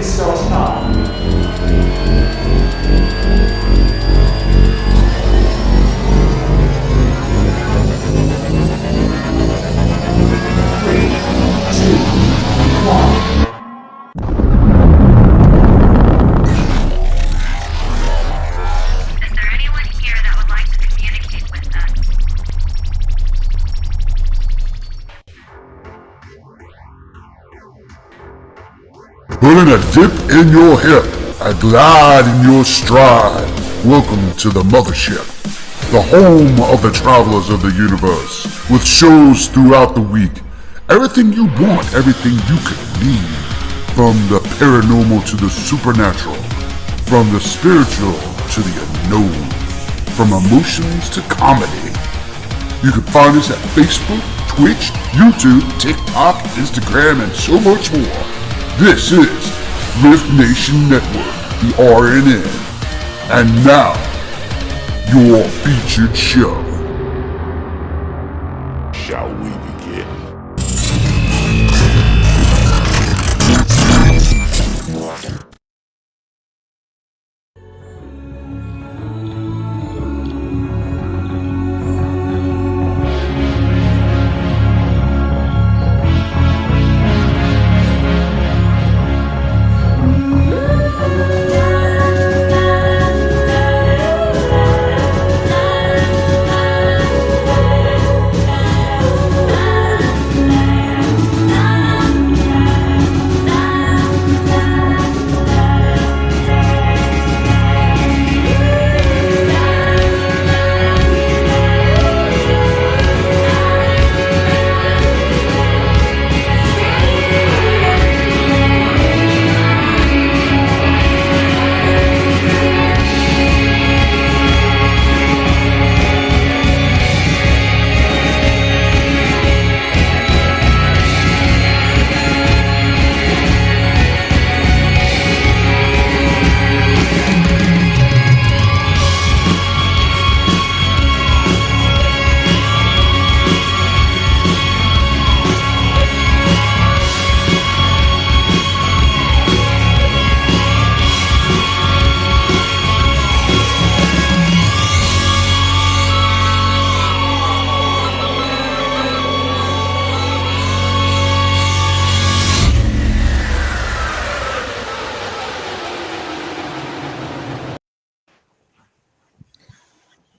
is so strong. Three, two, one. Is there anyone here that would like to communicate with us? Putting a dip in your hip, a glide in your stride. Welcome to the mothership, the home of the travelers of the universe, with shows throughout the week. Everything you want, everything you could need. From the paranormal to the supernatural, from the spiritual to the unknown, from emotions to comedy. You can find us at Facebook, Twitch, YouTube, TikTok, Instagram, and so much more. This is R.I.F.T Nation Network, the RNN. And now, your featured show. Shall we begin?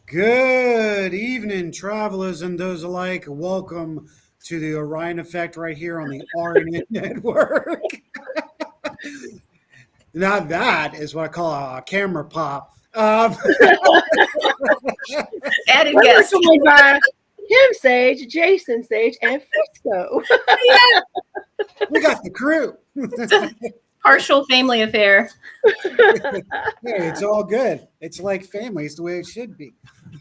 Good evening, travelers and those alike. Welcome to the Orion Effect right here on the RNN network. Now that is what I call a camera pop. Added We're guest. joined by Kim Sage, Jason Sage, and Frisco. We got the crew. Partial family affair. Hey, it's all good. It's like family. It's the way it should be.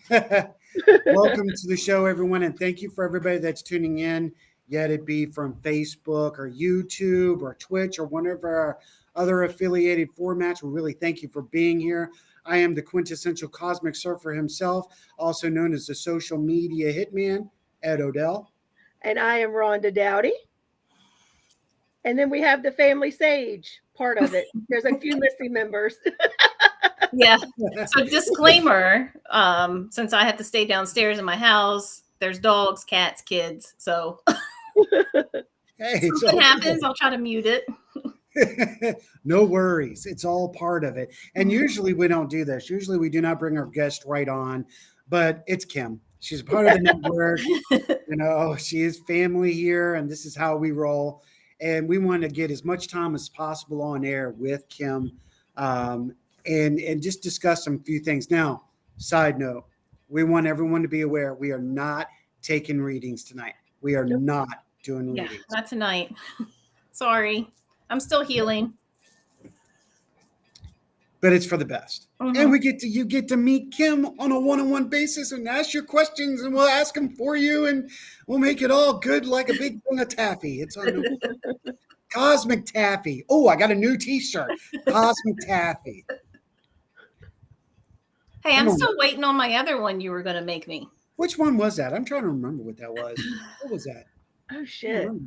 Welcome to the show, everyone, and thank you for everybody that's tuning in, yet it be from Facebook or YouTube or Twitch or one of our other affiliated formats. We really thank you for being here. I am the quintessential cosmic surfer himself, also known as the social media hitman, Ed Odell. And I am Rhonda Dowdy. And then we have the family Sage part of it. There's a few missing members. Yeah. So disclaimer, since I have to stay downstairs in my house, there's dogs, cats, kids. So Hey, something happens, I'll try to mute it. No worries. It's all part of it. And usually we don't do this. Usually we do not bring our guest right on, but it's Kim. She's part of the network. You know, she is family here, and this is how we roll. And we want to get as much time as possible on air with Kim and just discuss some few things. Now, side note, we want everyone to be aware we are not taking readings tonight. We are not doing readings. Yeah, not tonight. Sorry. I'm still healing. But it's for the best. Mhm. And you get to meet Kim on a one-on-one basis and ask your questions, and we'll ask them for you, and we'll make it all good like a big thing of taffy. It's on Cosmic Taffy. Oh, I got a new t-shirt. Cosmic Taffy. Hey, I'm still waiting on my other one you were going to make me. Which one was that? I'm trying to remember what that was. What was that? Oh, shit. It was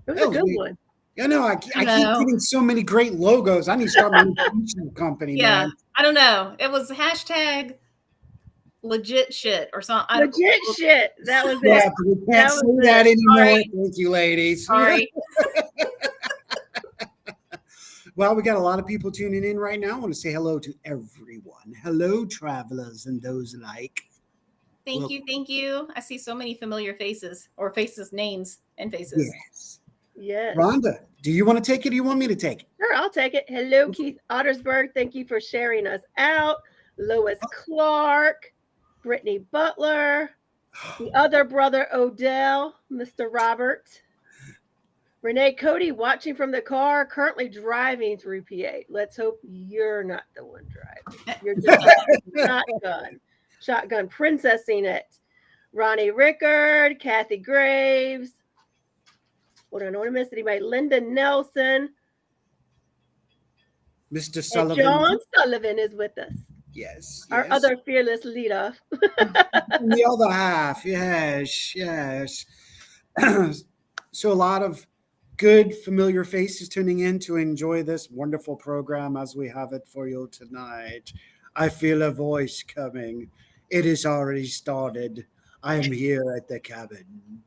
That a was good weird. one. You know, I keep No. getting so many great logos. I need to start my own promotional company, Yeah, man. I don't know. It was hashtag legit shit or something. Legit shit. That was Yeah, it. but we That can't was say it. that anymore. Sorry. Thank you, ladies. Sorry. Well, we got a lot of people tuning in right now. I want to say hello to everyone. Hello, travelers and those alike. Thank you. Thank you. I see so many familiar faces or faces, names, and faces. Yes. Yes. Rhonda, do you want to take it or do you want me to take it? Sure, I'll take it. Hello, Keith Ottersberg. Thank you for sharing us out. Lois Clark, Brittany Butler, the other brother Odell, Mr. Robert, Renee Cody watching from the car, currently driving through PA. Let's hope you're not the one driving. You're just shotgun princessing it. Ronnie Rickard, Kathy Graves. Hold on, I don't want to miss anybody. Linda Nelson. Mr. And Sullivan. John Sullivan is with us. Yes. Our other fearless leader. The other half. Yes. So a lot of good familiar faces tuning in to enjoy this wonderful program as we have it for you tonight. I feel a voice coming. It is already started. I am here at the cabin.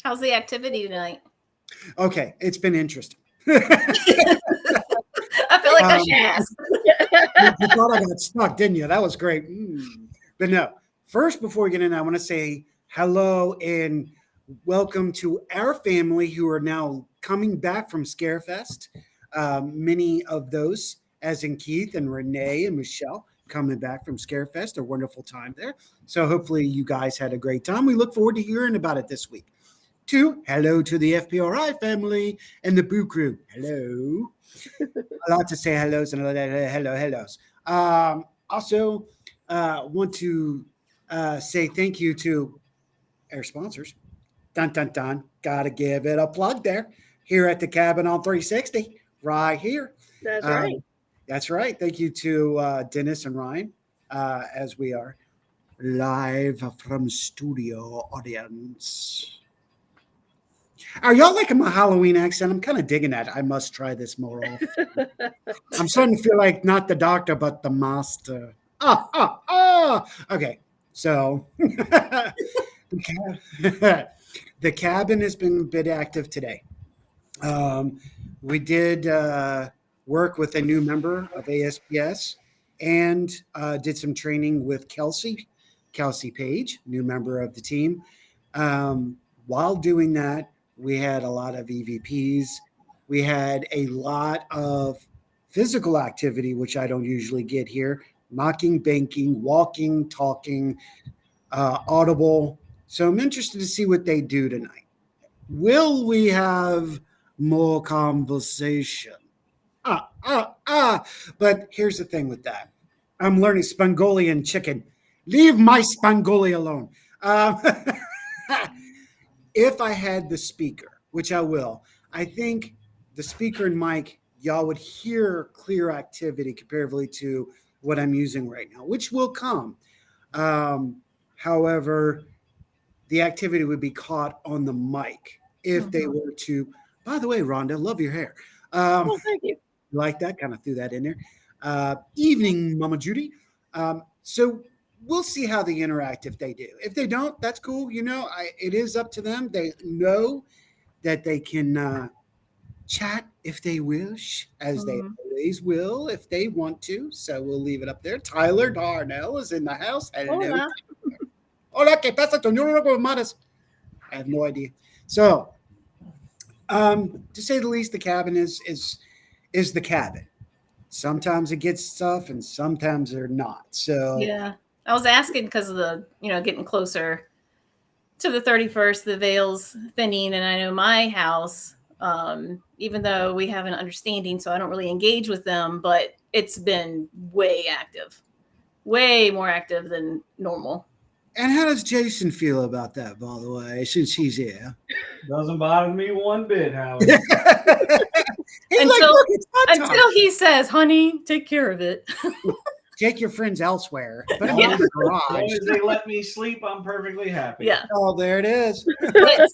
How's the activity tonight? Okay, it's been interesting. I feel like I should ask. You thought I got stuck, didn't you? That was great. But no, first, before we get in, I want to say hello and welcome to our family who are now coming back from Scarefest. Many of those, as in Keith and Renee and Michelle, coming back from Scarefest, a wonderful time there. So hopefully you guys had a great time. We look forward to hearing about it this week. Hello to the FPRI family and the Boo Crew. Hello. A lot to say hellos and hellos. Also, want to say thank you to our sponsors. Dun, dun, dun. Got to give it a plug there. Here at the Cabin on 360, right here. That's right. That's right. Thank you to Dennis and Ryan as we are live from studio audience. Are y'all liking my Halloween accent? I'm kind of digging that. I must try this more often. I'm starting to feel like not the doctor, but the master. Okay, so the cabin has been a bit active today. We did work with a new member of ASPS and did some training with Kelsey Page, new member of the team. While doing that, we had a lot of EVPs. We had a lot of physical activity, which I don't usually get here. Knocking, banking, walking, talking, audible. So I'm interested to see what they do tonight. Will we have more conversation? But here's the thing with that. I'm learning Spangolian chicken. Leave my Spangoli alone. If I had the speaker, which I will, I think the speaker and mic, y'all would hear clear activity comparatively to what I'm using right now, which will come. However, the activity would be caught on the mic if they were to. By the way, Rhonda, love your hair. Oh, thank you. Like that, kind of threw that in there. Evening, Mama Judy. So we'll see how they interact if they do. If they don't, that's cool. You know, it is up to them. They know that they can chat if they wish, as they always will if they want to. So we'll leave it up there. Tyler Darnell is in the house. Hello. Hola. Hola, ¿qué pasa? I have no idea. So, to say the least, the cabin is the cabin. Sometimes it gets stuff, and sometimes they're not. So yeah, I was asking because of the getting closer to the 31st, the veil's thinning, and I know my house, even though we have an understanding, so I don't really engage with them, but it's been way active, way more active than normal. And how does Jason feel about that, by the way, since he's here? Doesn't bother me one bit, Howard. He's like, look, it's my time. Until he says, honey, take care of it. take your friends elsewhere. Put them Yeah. in the As garage. long as they let me sleep, I'm perfectly happy. Yeah. Oh, there it is. But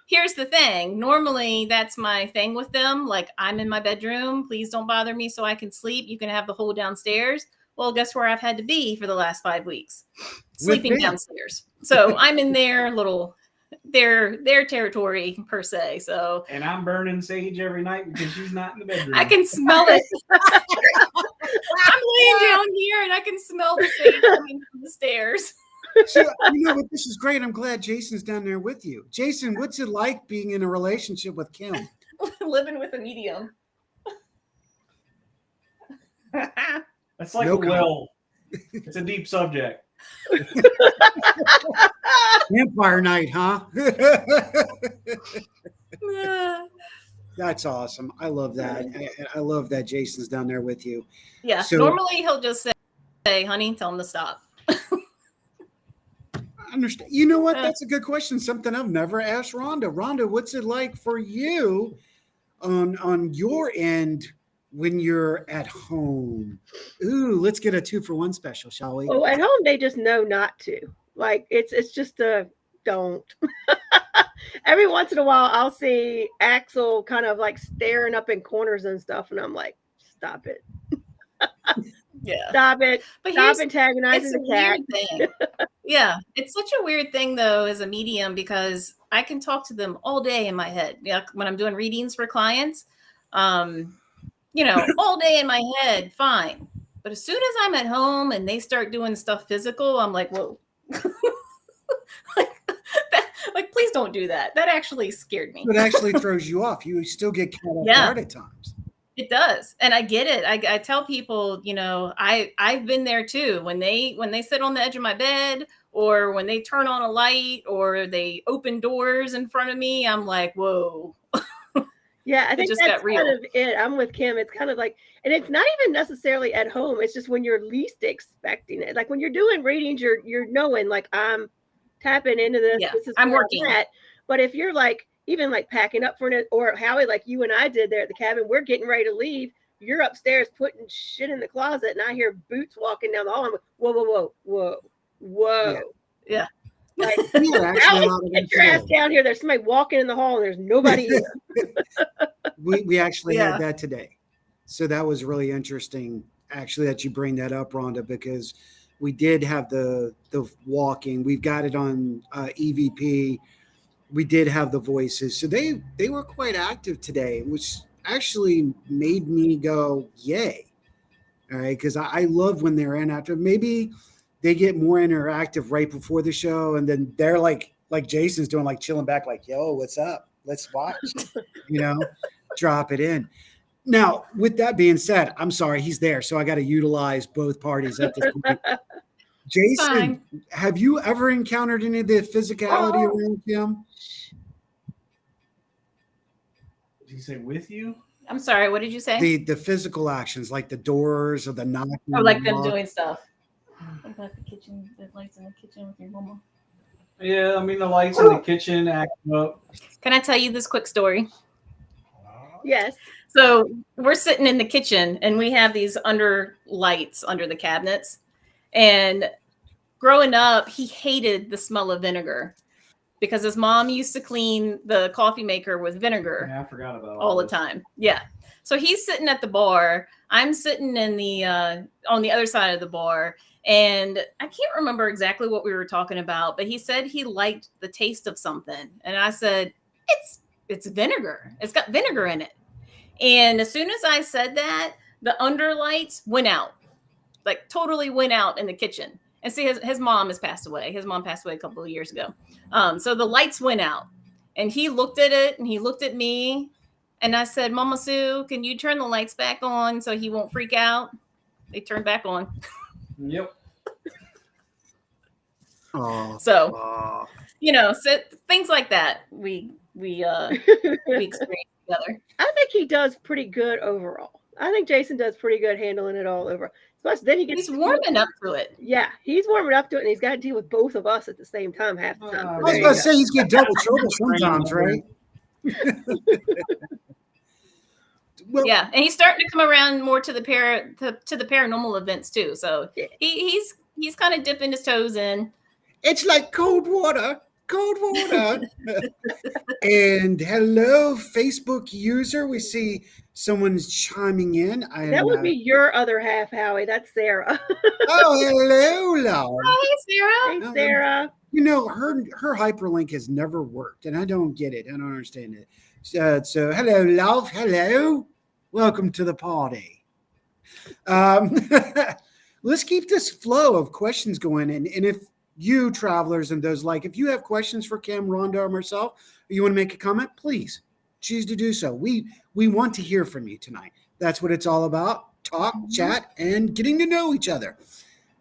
here's the thing. Normally, that's my thing with them. Like, I'm in my bedroom. Please don't bother me so I can sleep. You can have the whole downstairs. Well, guess where I've had to be for the last 5 weeks? Sleeping them. downstairs. So I'm in their territory per se. So And I'm burning sage every night because she's not in the bedroom. I can smell it. I'm laying down here and I can smell the sage coming from the stairs. So, you know what? This is great. I'm glad Jason's down there with you. Jason, what's it like being in a relationship with Kim? Living with a medium. That's like No a well. It's a deep subject. Campfire night, huh? That's awesome. I love that. I love that Jason's down there with you. Yeah. So- Normally he'll just say, honey, tell him to stop. I understand. You know what? That's a good question. Something I've never asked Rhonda. Rhonda, what's it like for you on your end when you're at home? Ooh, let's get a 2-for-1 special, shall we? Well, at home they just know not to. Like it's just a don't. Every once in a while I'll see Axel kind of like staring up in corners and stuff, and I'm like, stop it. Yeah. Stop it. But Stop here's antagonizing it's a the cat. weird thing. Yeah. It's such a weird thing though, as a medium, because I can talk to them all day in my head. Yeah, when I'm doing readings for clients, you know, all day in my head, fine. But as soon as I'm at home and they start doing stuff physical, I'm like, whoa. like, please don't do that. That actually scared me. It actually throws you off. You still get caught off guard at times. It does. And I get it. I tell people, you know, I've been there too. When they sit on the edge of my bed, or when they turn on a light, or they open doors in front of me, I'm like, whoa. Yeah, I think just that's got real. kind of it. I'm with Kim. It's kind of like, and it's not even necessarily at home. It's just when you're least expecting it. Like when you're doing readings, you're knowing like I'm tapping into this. Yeah, this is I'm where working. at. But if you're like even like packing up for it, or Howie, like you and I did there at the cabin, we're getting ready to leave. You're upstairs putting shit in the closet, and I hear boots walking down the hall. I'm like, whoa, whoa, whoa, whoa, whoa. Yeah. Like, Yeah, actually, a Howie, lot of them get your ass today. down here. There's somebody walking in the hall, and there's nobody here. We actually Yeah. had that today. So that was really interesting, actually, that you bring that up, Rhonda, because we did have the walking. We've got it on EVP. We did have the voices. So they were quite active today, which actually made me go, yay. All right. Because I love when they're inactive. Maybe they get more interactive right before the show. And then they're like Jason's doing, like chilling back, like, yo, what's up? Let's watch, drop it in. Now, with that being said, I'm sorry, he's there. So I got to utilize both parties at this point. Jason, Fine. have you ever encountered any of the physicality around Kim? Did you say with you? I'm sorry. What did you say? The physical actions, like the doors or the knocking. Oh, like them lock? doing stuff. What about the kitchen? The lights in the kitchen with your mama. Yeah, I mean the lights in the kitchen acting up. Can I tell you this quick story? Yes. So we're sitting in the kitchen and we have these under lights under the cabinets. And growing up, he hated the smell of vinegar because his mom used to clean the coffee maker with vinegar Yeah, I forgot about all the this. time. Yeah. So he's sitting at the bar. I'm sitting in the on the other side of the bar. And I can't remember exactly what we were talking about, but he said he liked the taste of something. And I said, it's vinegar. It's got vinegar in it. And as soon as I said that, the under lights went out, like totally went out in the kitchen. And see, his mom has passed away. His mom passed away a couple of years ago. So the lights went out and he looked at it and he looked at me. And I said, Mama Sue, can you turn the lights back on so he won't freak out? They turned back on. Yep. Oh, So, so things like that we experience together. I think he does pretty good overall. I think Jason does pretty good handling it all over. Plus, then he gets He's warming up to it. Yeah, he's warming up to it, and he's got to deal with both of us at the same time half the time. I was about to say he's get double trouble sometimes, right? Well, Yeah, and he's starting to come around more to the to the paranormal events too. So Yeah. he's kind of dipping his toes in. it's like cold water. Cold water. And hello, Facebook user. We see someone's chiming in. That would be your other half, Howie. That's Sarah. Oh, hello, Lord. Hey, Sarah. Hey, Sarah. You know, her hyperlink has never worked, and I don't get it. I don't understand it. So hello, love. Hello. Welcome to the party. Let's keep this flow of questions going. And if you travelers and those like, if you have questions for Kim, Rhonda, or myself, or you want to make a comment, please choose to do so. We want to hear from you tonight. That's what it's all about. Talk, chat, and getting to know each other.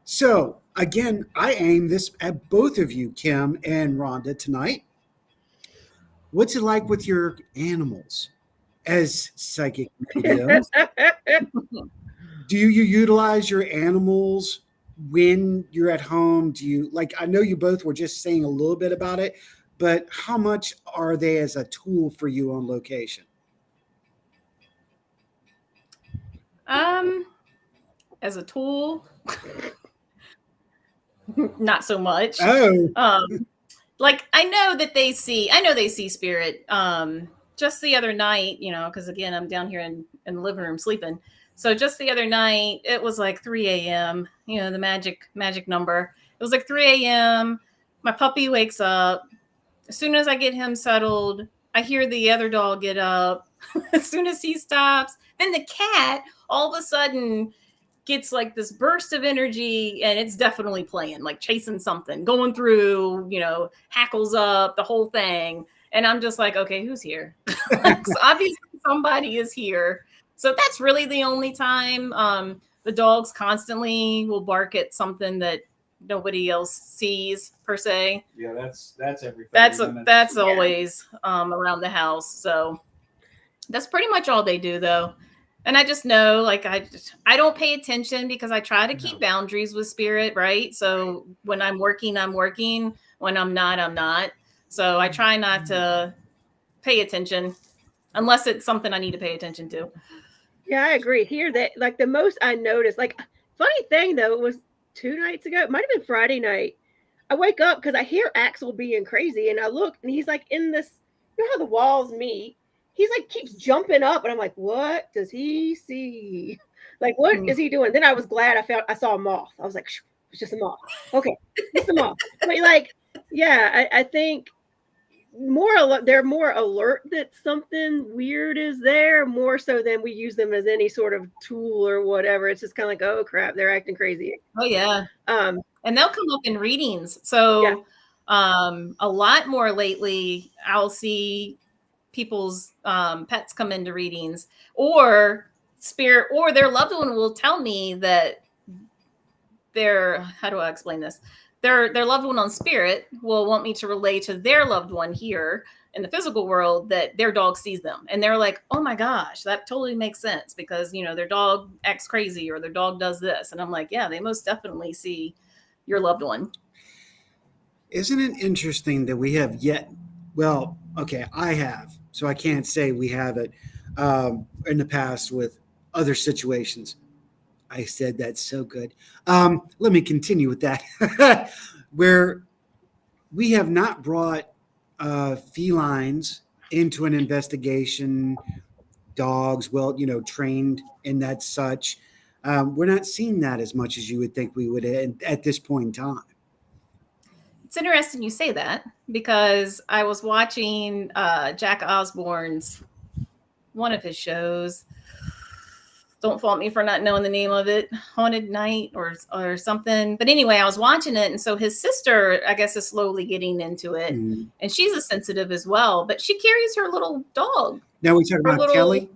So again, I aim this at both of you, Kim and Rhonda, tonight. What's it like with your animals as psychic mediums? Do you utilize your animals when you're at home? Do you, like, I know you both were just saying a little bit about it, but how much are they as a tool for you on location? As a tool, not so much. Oh, Like I know they see spirit. Just the other night, you know, because again, I'm down here in the living room sleeping. So just the other night, it was like 3 a.m. You know, the magic number. It was like 3 a.m. My puppy wakes up. As soon as I get him settled, I hear the other dog get up. As soon as he stops, then the cat all of a sudden gets like this burst of energy, and it's definitely playing, like chasing something, going through, you know, hackles up, the whole thing. And I'm just like, okay, who's here? So obviously somebody is here. So that's really the only time. The dogs constantly will bark at something that nobody else sees per se. Yeah, that's everything. That's always around the house. So that's pretty much all they do though. And I just know, like, I don't pay attention because I try to keep boundaries with spirit, right? So when I'm working, I'm working. When I'm not, I'm not. So I try not to pay attention unless it's something I need to pay attention to. Yeah, I agree. Here, that like the most I noticed, like, funny thing though, it was 2 nights ago. It might have been Friday night. I wake up because I hear Axel being crazy, and I look, and he's like in this. You know how the walls meet? He's like keeps jumping up, and I'm like, what does he see? Like, what is he doing? Then I was glad I saw a moth. I was like, it's just a moth. Okay, it's a moth. But like, yeah, I think they're more alert that something weird is there, more so than we use them as any sort of tool or whatever. It's just kind of like, oh crap, they're acting crazy. Oh yeah. And they'll come up in readings. So Yeah. a lot more lately, I'll see people's pets come into readings, or spirit or their loved one will tell me that how do I explain this? Their loved one on spirit will want me to relay to their loved one here in the physical world that their dog sees them. And they're like, oh my gosh, that totally makes sense because, you know, their dog acts crazy or their dog does this. And I'm like, yeah, they most definitely see your loved one. isn't it interesting that we have yet? Well, okay, I have, so I can't say we have it in the past with other situations. I said that's so good. Let me continue with that. Where we have not brought felines into an investigation, dogs, well, you know, trained in that such. We're not seeing that as much as you would think we would at this point in time. It's interesting you say that because I was watching Jack Osborne's one of his shows. Don't fault me for not knowing the name of it, Haunted Night or something. But anyway, I was watching it, and so his sister, I guess, is slowly getting into it, and she's a sensitive as well. But she carries her little dog. Now we talk about Kelly.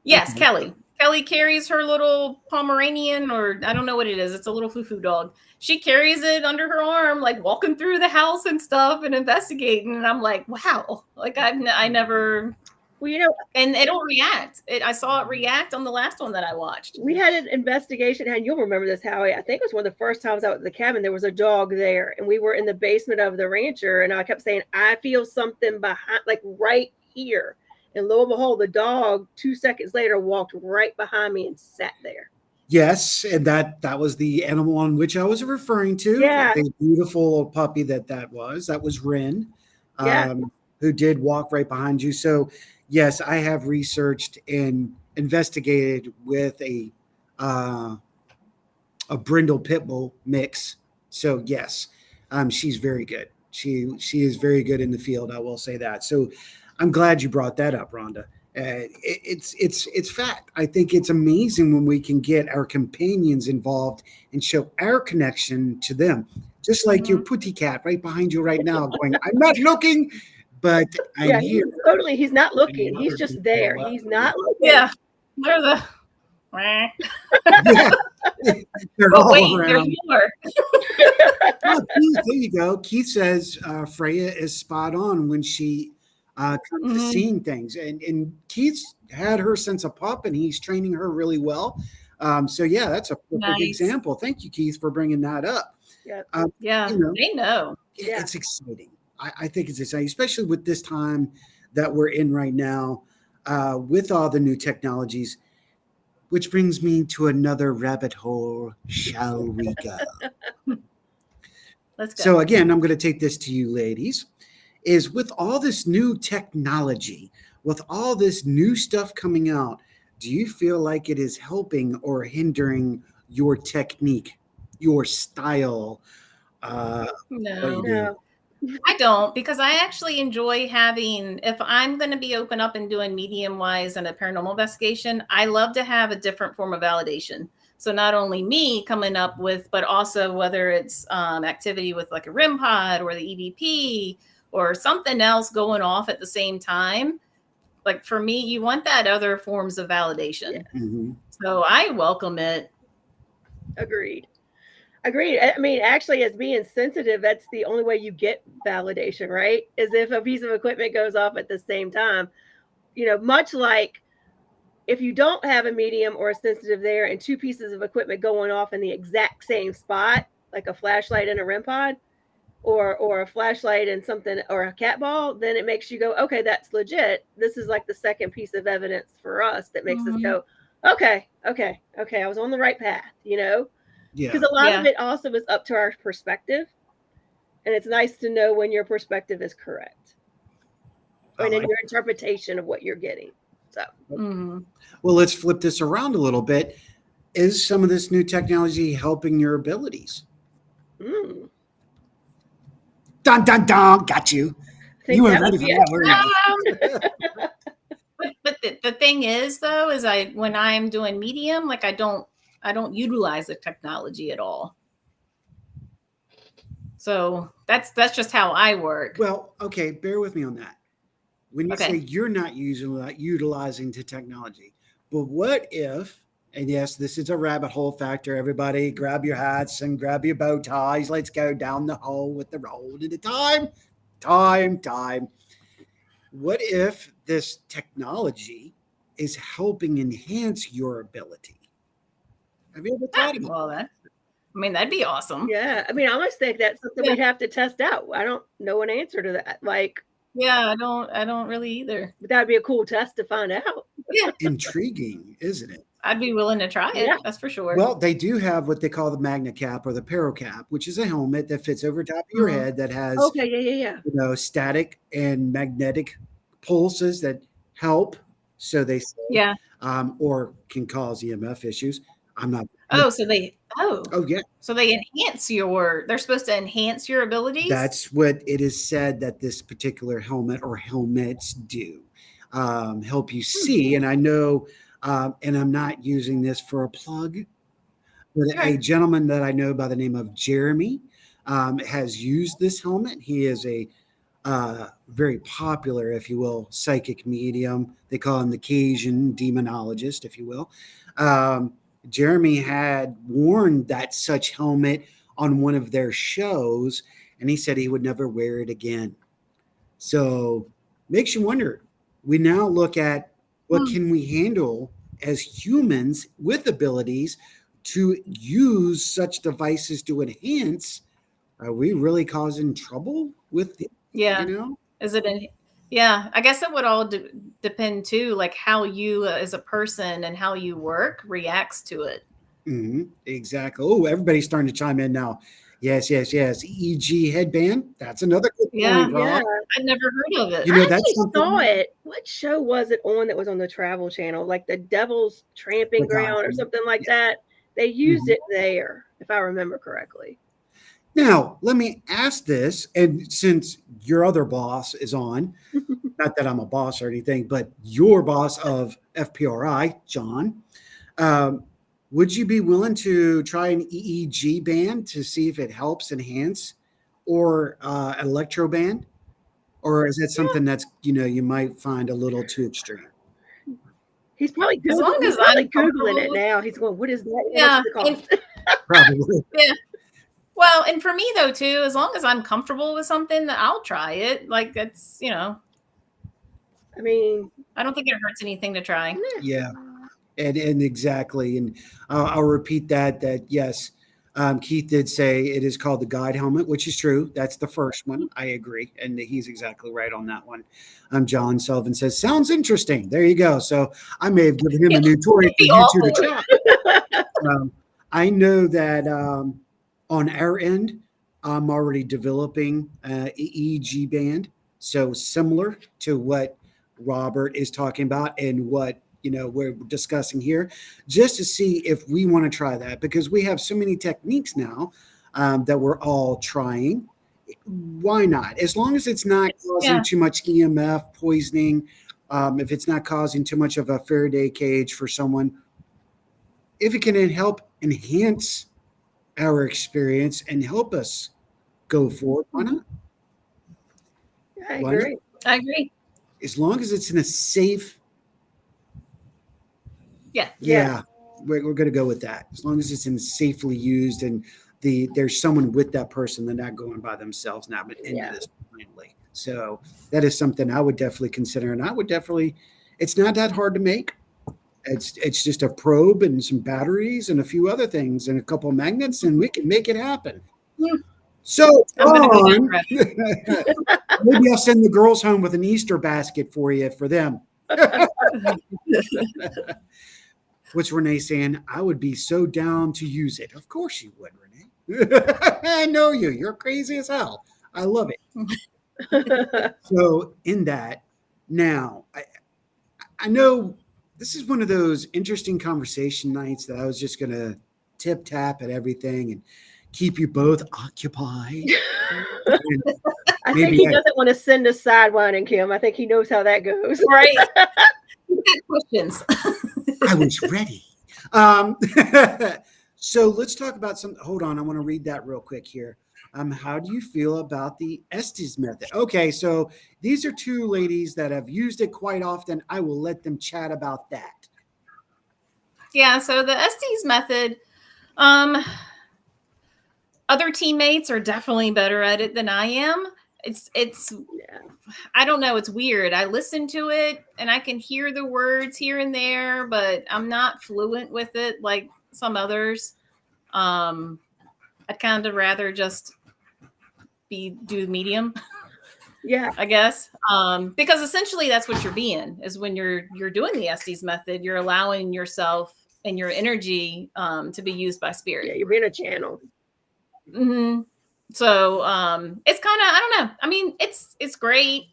Yes, Okay. Kelly. Kelly carries her little Pomeranian, or I don't know what it is. It's a little foo-foo dog. She carries it under her arm, like walking through the house and stuff and investigating. And I'm like, wow, like I never. Well, you know, and it'll react. I saw it react on the last one that I watched. we had an investigation, and you'll remember this, Howie. I think it was one of the first times out at the cabin. There was a dog there, and we were in the basement of the rancher, and I kept saying, I feel something behind, like right here. And lo and behold, the dog 2 seconds later walked right behind me and sat there. Yes, and that was the animal on which I was referring to. Yeah. The beautiful puppy that was Ren, Yeah. who did walk right behind you. So yes, I have researched and investigated with a brindle pit bull mix. So yes, she's very good. She is very good in the field. I will say that. So I'm glad you brought that up, Rhonda. It's fact. I think it's amazing when we can get our companions involved and show our connection to them. Just like your putty cat right behind you right now, going, "I'm not looking, but I'm Yeah, here." he's not looking. He's just there. He's not looking. Yeah. They're the. Yeah. They're Oh, all wait, there's around. more. Oh, Keith, there you go. Keith says Freya is spot on when she comes to seeing things, and Keith's had her since a pup, and he's training her really well. So yeah, that's a perfect Nice. example. Thank you, Keith, for bringing that up. Yeah. Yeah, you know, they know. it's exciting. I think it's exciting, especially with this time that we're in right now, with all the new technologies. Which brings me to another rabbit hole. Shall we go? Let's go. So again, I'm going to take this to you, ladies. Is with all this new technology, with all this new stuff coming out, do you feel like it is helping or hindering your technique, your style? What No. you do? No. I don't, because I actually enjoy having, if I'm going to be open up and doing medium wise and a paranormal investigation, I love to have a different form of validation. So not only me coming up with, but also whether it's activity with like a REM pod or the EVP or something else going off at the same time. Like for me, you want that other forms of validation. Mhm. So I welcome it. Agreed. I mean, actually, as being sensitive, that's the only way you get validation, right? Is if a piece of equipment goes off at the same time. Much like if you don't have a medium or a sensitive there and two pieces of equipment going off in the exact same spot, like a flashlight and a REM pod, or a flashlight and something, or a cat ball, then it makes you go, okay, that's legit. This is like the second piece of evidence for us that makes us go, okay, I was on the right path, Yeah. Because a lot of it also is up to our perspective. And it's nice to know when your perspective is correct. And in your interpretation of what you're getting. So Well, let's flip this around a little bit. Is some of this new technology helping your abilities? Dun dun dun! Got you. You weren't ready for that, were you? But the thing is, though, is when I'm doing medium, like I don't utilize the technology at all. So that's just how I work. Well, okay, bear with me on that. When you say you're not utilizing the technology, but what if, and yes, this is a rabbit hole factor, everybody grab your hats and grab your bow ties. Let's go down the hole with the road at a time. What if this technology is helping enhance your ability? Have you ever thought about that? That'd be awesome. Yeah. I mean, I almost think that's something we'd have to test out. I don't know an answer to that. Like, yeah, I don't really either. But that'd be a cool test to find out. Yeah. Intriguing, isn't it? I'd be willing to try it. That's for sure. Well, they do have what they call the magna cap or the paro cap, which is a helmet that fits over top of your head that has static and magnetic pulses that help. So they say, or can cause EMF issues. I'm not. Oh, yeah. So they they're supposed to enhance your abilities? That's what it is said that this particular helmet or helmets do. Help you see. And I know, and I'm not using this for a plug, but a gentleman that I know by the name of Jeremy has used this helmet. He is a very popular, if you will, psychic medium. They call him the Cajun demonologist, if you will. Jeremy had worn that such helmet on one of their shows, and he said he would never wear it again. So makes you wonder. We now look at what can we handle as humans with abilities to use such devices to enhance. Are we really causing trouble with the, Is it Yeah, I guess it would all depend too, like how you as a person and how you work reacts to it. Exactly. Oh, everybody's starting to chime in now. Yes, yes, yes. EEG headband. That's another good Yeah, point, Yeah. Rob. I've never heard of it. You I know, that's actually saw something. it. What show was it on that was on the Travel Channel? Like the Devil's Tramping The guy. Ground or something like that. They used Mhm. it there, if I remember correctly. Now, let me ask this, and since your other boss is on, not that I'm a boss or anything, but your boss of FPRI, John, um, would you be willing to try an EEG band to see if it helps enhance, or electro band, or is that something that's you might find a little too extreme? He's probably As long He's as probably I'm Googling comfortable it with, now. He's going, what is that? How much yeah, does it and cost? Probably. yeah. Well, and for me though too, as long as I'm comfortable with something, that I'll try it. Like it's, I mean, I don't think it hurts anything to try. Yeah, and exactly, and I'll repeat that yes, Keith did say it is called the guide helmet, which is true. That's the first one. I agree, and he's exactly right on that one. John Sullivan says sounds interesting. There you go. So I may have given him a new toy It'd for be you two to awful. try. I know that on our end, I'm already developing EEG band, so similar to what Robert is talking about and what we're discussing here, just to see if we want to try that because we have so many techniques now that we're all trying. Why not? As long as it's not causing Yeah. too much EMF poisoning, if it's not causing too much of a Faraday cage for someone, if it can help enhance our experience and help us go forward, why not? I Why not? agree. I agree. As long as it's in a safe, Yeah. yeah, we're going to go with that. As long as it's in safely used and there's someone with that person, they're not going by themselves now, but into Yeah. this blindly. So that is something I would definitely consider, and I would definitely. It's not that hard to make. It's just a probe and some batteries and a few other things and a couple of magnets, and we can make it happen. Yeah. So, I'm gonna go that Ron, route. maybe I'll send the girls home with an Easter basket for you for them. What's Renee saying? I would be so down to use it. Of course you would, Renee. I know you. You're crazy as hell. I love it. So, in that, now, I know this is one of those interesting conversation nights that I was just going to tip tap at everything and keep you both occupied. And I think maybe he doesn't want to send us sidewinding, Kim. I think he knows how that goes. Right. Questions. I was ready. So let's talk about some. Hold on, I want to read that real quick here. How do you feel about the Estes method? Okay, so these are two ladies that have used it quite often. I will let them chat about that. Yeah, so the Estes method, other teammates are definitely better at it than I am. It's Yeah. I don't know, it's weird. I listen to it and I can hear the words here and there, but I'm not fluent with it like some others. I'd kind of rather just do medium. Yeah. I guess, because essentially that's what you're being is when you're doing the Estes method, you're allowing yourself and your energy to be used by spirit. Yeah. You're being a channel. Mm-hmm. So it's kind of, I don't know. I mean, it's great.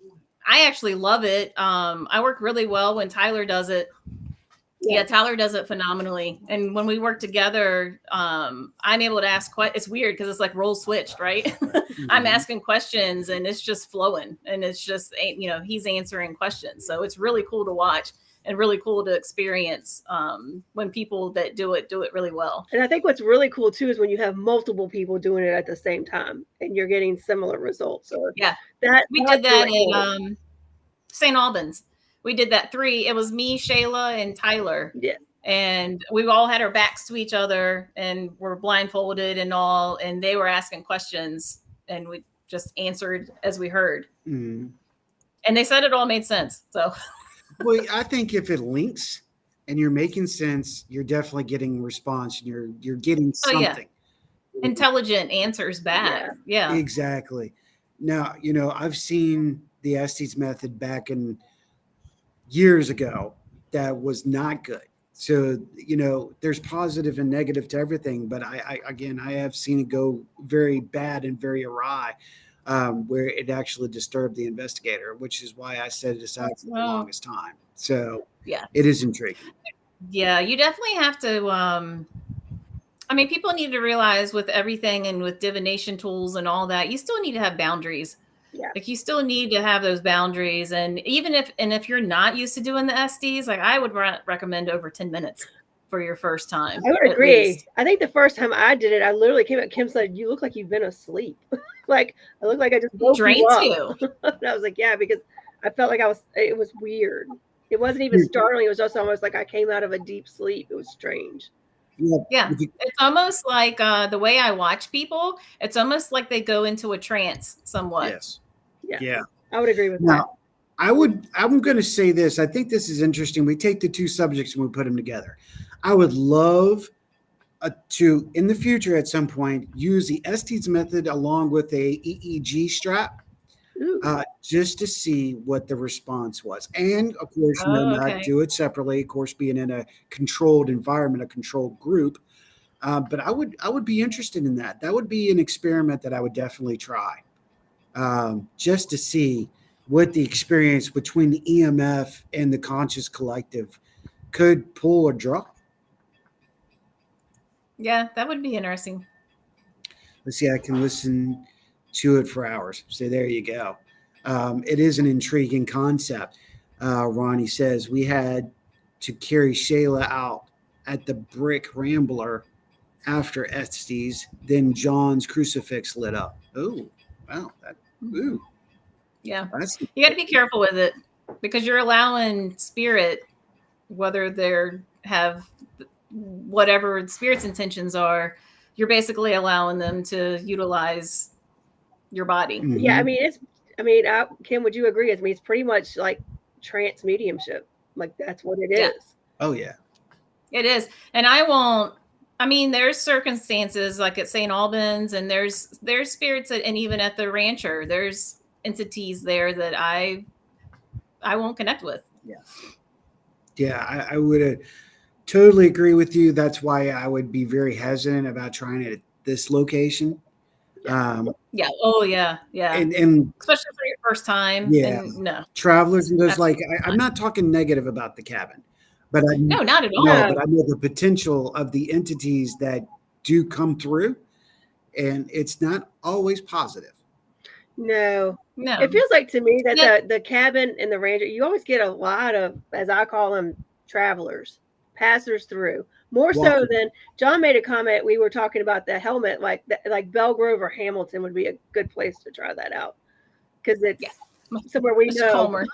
I actually love it. I work really well when Tyler does it. Yeah, Tyler does it phenomenally. And when we work together, I'm able to ask it's weird because it's like roles switched, right? I'm asking questions and it's just flowing and it's just, he's answering questions. So it's really cool to watch and really cool to experience when people that do it really well. And I think what's really cool too is when you have multiple people doing it at the same time and you're getting similar results. So yeah, we that's did that really cool. in St. Albans. We did that 3. It was me, Shayla, and Tyler. Yeah. And we all had our backs to each other and were blindfolded and all. And they were asking questions and we just answered as we heard. Mm. And they said it all made sense. So, well, I think if it links and you're making sense, you're definitely getting response and you're getting something. Intelligent answers back. Yeah. Exactly. Now, I've seen the Estes method back in years ago that was not good. So, there's positive and negative to everything, but I have seen it go very bad and very awry, where it actually disturbed the investigator, which is why I set it aside for the longest time. So Yeah. it is intriguing. Yeah, you definitely have to. I mean, people need to realize with everything and with divination tools and all that, you still need to have boundaries. Yeah. Like you still need to have those boundaries. And even if you're not used to doing the SDs, like I would recommend over 10 minutes for your first time. I would agree. I think the first time I did it, I literally came up. Kim said, "You look like you've been asleep." Like I look like I just woke you up. And I was like, "Yeah," because I felt like it was weird. It wasn't even startling. It was just almost like I came out of a deep sleep. It was strange. Yeah. It's almost like the way I watch people, it's almost like they go into a trance somewhat. Yes. Yeah. I would agree with that. I'm going to say this. I think this is interesting. We take the two subjects and we put them together. I would love to, in the future at some point, use the Estes method along with a EEG strap, just to see what the response was. And of course, not do it separately. Of course, being in a controlled environment, a controlled group. But I would be interested in that. That would be an experiment that I would definitely try, just to see what the experience between the EMF and the conscious collective could pull or draw. Yeah, that would be interesting. Let's see, I can listen to it for hours. So there you go. It is an intriguing concept. Ronnie says we had to carry Shayla out at the Brick Rambler after Estes. Then John's crucifix lit up. Oh, wow. Yeah. You got to be careful with it because you're allowing spirit, whether they have whatever spirit's intentions are, you're basically allowing them to utilize your body. Mm-hmm. Yeah, Kim, would you agree? It's pretty much like trance mediumship. Like that's what it is. Oh yeah, it is. And there's circumstances like at St. Albans, and there's spirits and even at the rancher, there's entities there that I won't connect with. I would totally agree with you. That's why I would be very hesitant about trying it at this location. And especially for your first time. No, travelers and those I'm not talking negative about the cabin, but no, not at all. No, but I know the potential of the entities that do come through, and it's not always positive. No. It feels like to me that the cabin and the ranger, you always get a lot of, as I call them, travelers, passers through. More so than John made a comment. We were talking about the helmet, like Belgrove or Hamilton would be a good place to try that out because it's somewhere we know. Calmer.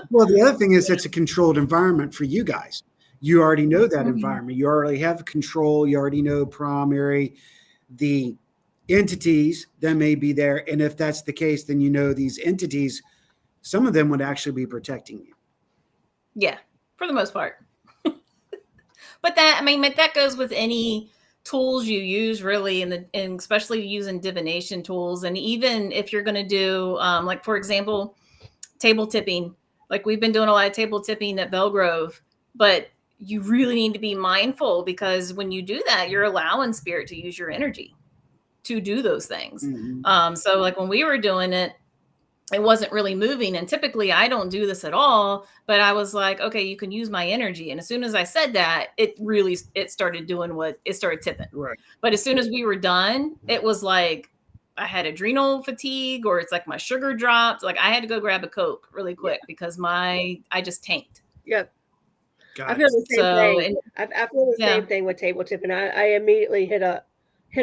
Well, the other thing is it's a controlled environment for you guys. You already know that environment. You already have control. You already know primary, the entities that may be there. And if that's the case, then these entities, some of them would actually be protecting you. Yeah, for the most part. But that goes with any tools you use, really, and especially using divination tools. And even if you're going to do, like for example, table tipping, like we've been doing a lot of table tipping at Belgrove, but you really need to be mindful because when you do that, you're allowing spirit to use your energy to do those things. Mm-hmm. So like when we were doing it, it wasn't really moving. And typically I don't do this at all, but I was like, okay, you can use my energy. And as soon as I said that, it started doing what it started tipping. Right. But as soon as we were done, it was like I had adrenal fatigue, or it's like my sugar dropped. Like I had to go grab a Coke really quick because I just tanked. Yep. I feel the same thing. I feel the same thing with table tipping. I immediately hit a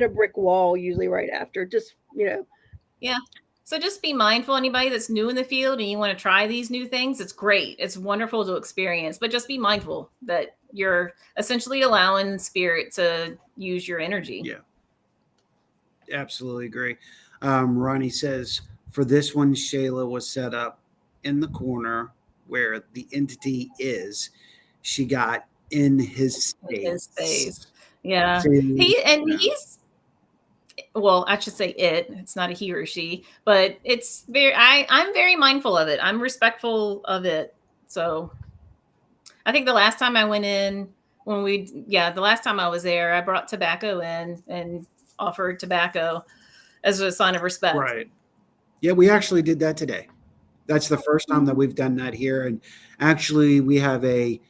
brick wall usually right after, just, Yeah. So just be mindful, anybody that's new in the field and you want to try these new things, it's great. It's wonderful to experience, but just be mindful that you're essentially allowing spirit to use your energy. Yeah. Absolutely agree. Ronnie says, for this one, Shayla was set up in the corner where the entity is. She got in his space. Yeah. He's well, I should say it's not a he or she, but it's very, I'm very mindful of it. I'm respectful of it. So I think the last time I went in, the last time I was there, I brought tobacco in and offered tobacco as a sign of respect. Right. Yeah, we actually did that today. That's the first time that we've done that here. And actually, we have a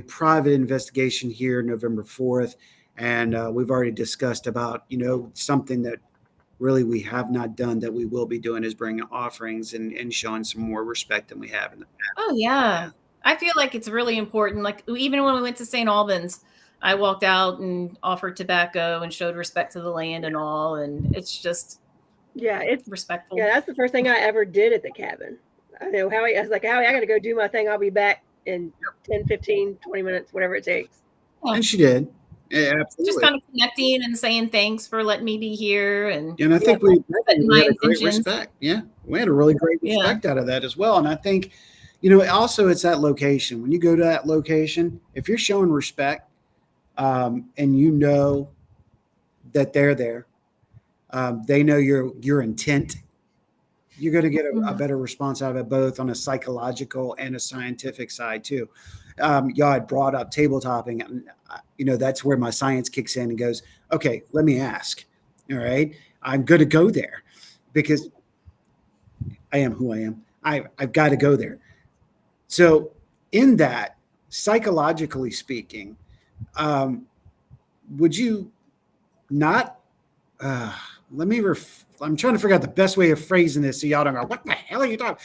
private investigation here November 4th. And we've already discussed about, something that really we have not done that we will be doing is bringing offerings and showing some more respect than we have in the past. Oh, yeah. I feel like it's really important. Like, even when we went to St. Albans, I walked out and offered tobacco and showed respect to the land and all. And it's just it's respectful. Yeah, that's the first thing I ever did at the cabin. I know Howie, I was like, Howie, I got to go do my thing. I'll be back in 10, 15, 20 minutes, whatever it takes. And she did. Yeah, absolutely. Just kind of connecting and saying thanks for letting me be here. And I think we had a great intentions. respect. Yeah, we had a really great respect out of that as well. And I think, also it's that location. When you go to that location, if you're showing respect and you know that they're there, they know your intent, you're going to get a better response out of it, both on a psychological and a scientific side too. Y'all had brought up tabletopping, and that's where my science kicks in and goes, okay, let me ask. All right, I'm going to go there because I am who I am. I've got to go there. So in that, psychologically speaking, would you not? I'm trying to figure out the best way of phrasing this so y'all don't go, what the hell are you talking?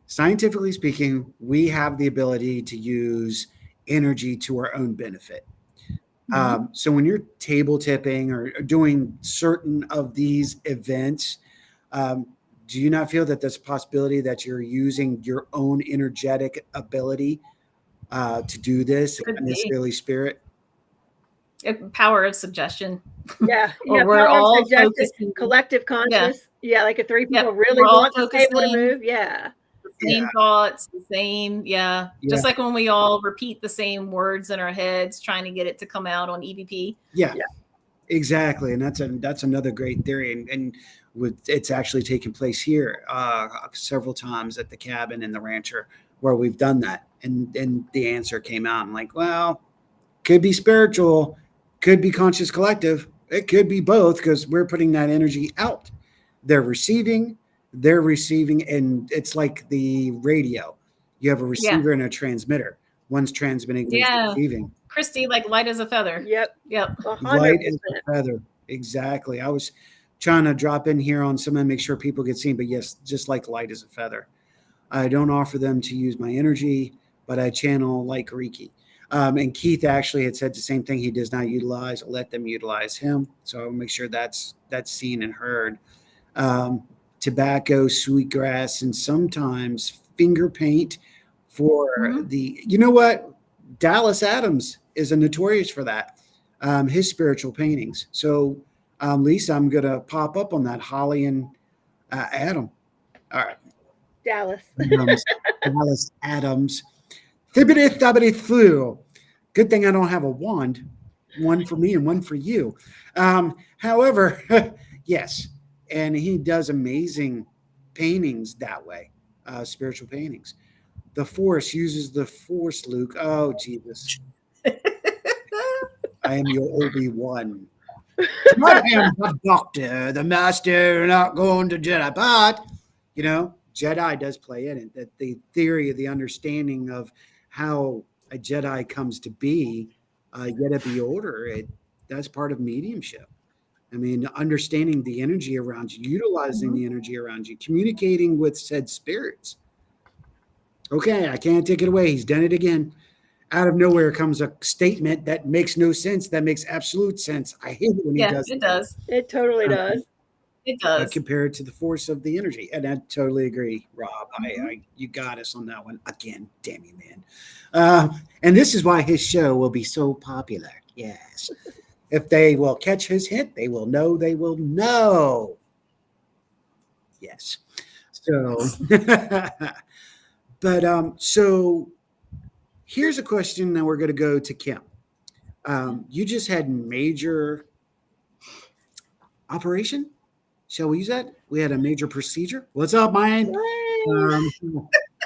Scientifically speaking, we have the ability to use energy to our own benefit. So when you're table tipping or doing certain of these events, do you not feel that there's a possibility that you're using your own energetic ability to do this, and necessarily spirit? Power of suggestion. Yeah, Or we're all focusing, collective conscious. Yeah, like if three people really we're all want the table to move. Yeah. The same thoughts, the same, just like when we all repeat the same words in our heads, trying to get it to come out on EVP. Yeah. Exactly, and that's another great theory, and it's actually taken place here several times at the cabin and the rancher where we've done that, and the answer came out. I'm like, well, could be spiritual, could be conscious collective, it could be both, because we're putting that energy out. They're receiving, and it's like the radio. You have a receiver and a transmitter. One's transmitting, one's receiving. Christy, like light as a feather. Yep. 100%. Light as a feather. Exactly. I was trying to drop in here on some and make sure people get seen, but yes, just like light as a feather. I don't offer them to use my energy, but I channel like Reiki. And Keith actually had said the same thing. He does not utilize, let them utilize him. So I'll make sure that's seen and heard. Tobacco, sweetgrass, and sometimes finger paint for the, Dallas Adams is a notorious for that. His spiritual paintings. So, Lisa, I'm going to pop up on that Holly and Adam. All right. Dallas. Dallas Adams. Thibbity thubbity flu. Good thing I don't have a wand. One for me and one for you. However, yes. And he does amazing paintings that way. Spiritual paintings. The Force uses the Force, Luke. Oh, Jesus. I am your Obi-Wan. I am the Doctor, the Master, not going to Jedi. But, Jedi does play in it. That the theory of the understanding of how a Jedi comes to be, yet it be order, that's part of mediumship. I mean, understanding the energy around you, utilizing the energy around you, communicating with said spirits. Okay, I can't take it away. He's done it again. Out of nowhere comes a statement that makes no sense, that makes absolute sense. I hate it when he does. It does. It totally does. It does. Compared to the force of the energy. And I totally agree, Rob. You got us on that one again. Damn you, man. And this is why his show will be so popular. Yes. If they will catch his hint, they will know. They will know. Yes. So, so here's a question that we're going to go to Kim. You just had major operation. Shall we use that? We had a major procedure. What's up, Mine?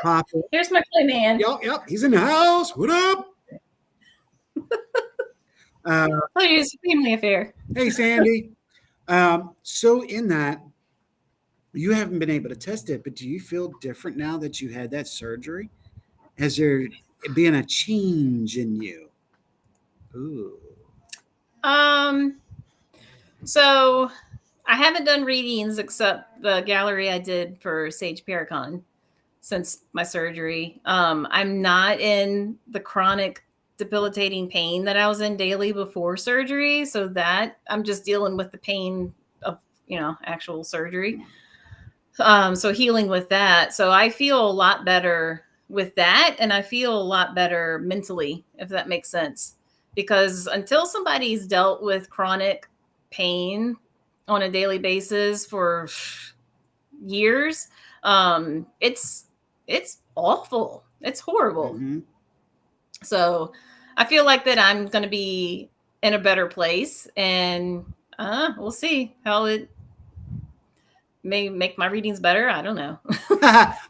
Pop it. Here's my play man. Yep. He's in the house. What up? Oh, it's a family affair. Hey, Sandy. So in that, you haven't been able to test it, but do you feel different now that you had that surgery? Has there been a change in you? Ooh. So I haven't done readings except the gallery I did for Sage Paracon since my surgery. I'm not in the chronic debilitating pain that I was in daily before surgery. So that I'm just dealing with the pain of, actual surgery. So healing with that. So I feel a lot better with that. And I feel a lot better mentally, if that makes sense. Because until somebody's dealt with chronic pain on a daily basis for years, it's awful. It's horrible. Mm-hmm. So I feel like that I'm going to be in a better place, and we'll see how it may make my readings better. I don't know.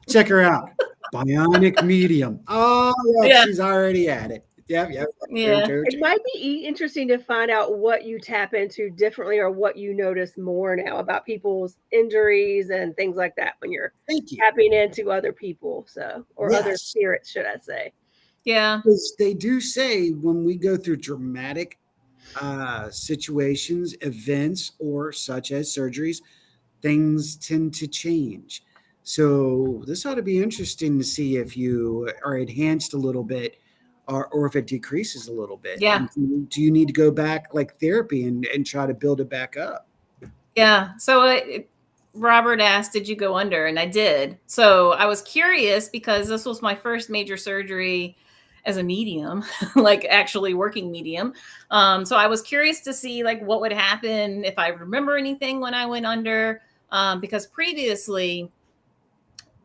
Check her out. Bionic medium. Oh, yeah, she's already at it. Yep. Yeah. It might be interesting to find out what you tap into differently or what you notice more now about people's injuries and things like that when you're tapping into other people, other spirits, should I say. Yeah. Because they do say when we go through dramatic situations, events, or such as surgeries, things tend to change. So this ought to be interesting to see if you are enhanced a little bit or if it decreases a little bit. Yeah. And do you need to go back like therapy and try to build it back up? Yeah. So Robert asked, did you go under? And I did. So I was curious because this was my first major surgery as a medium, like actually working medium. So I was curious to see like what would happen if I remember anything when I went under, because previously,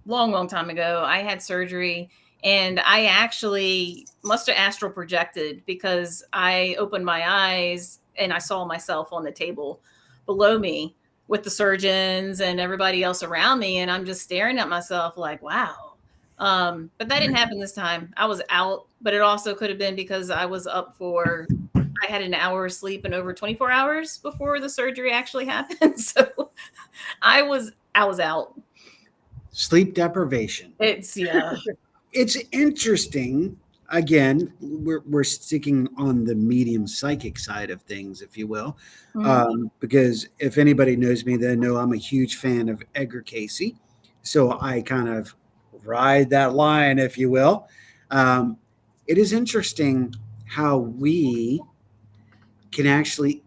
long time ago, I had surgery and I actually must have astral projected because I opened my eyes and I saw myself on the table below me with the surgeons and everybody else around me. And I'm just staring at myself like, wow. But that didn't happen this time. I was out, but it also could have been because I was up I had an hour of sleep and over 24 hours before the surgery actually happened. So I was out. Sleep deprivation. It's interesting. Again, we're sticking on the medium psychic side of things, if you will, because if anybody knows me, they know I'm a huge fan of Edgar Cayce. So I kind of ride that line, if you will. It is interesting how we can actually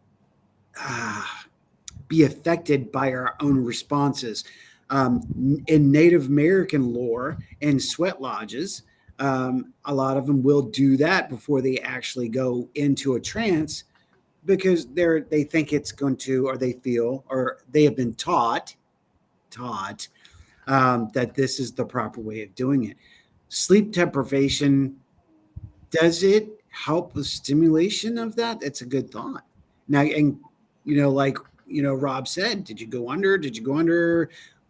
be affected by our own responses. In Native American lore and sweat lodges, a lot of them will do that before they actually go into a trance because they think it's going to, or they feel, or they have been taught that this is the proper way of doing it. Sleep deprivation, does it help the stimulation of that? It's a good thought. Now, and Rob said, did you go under?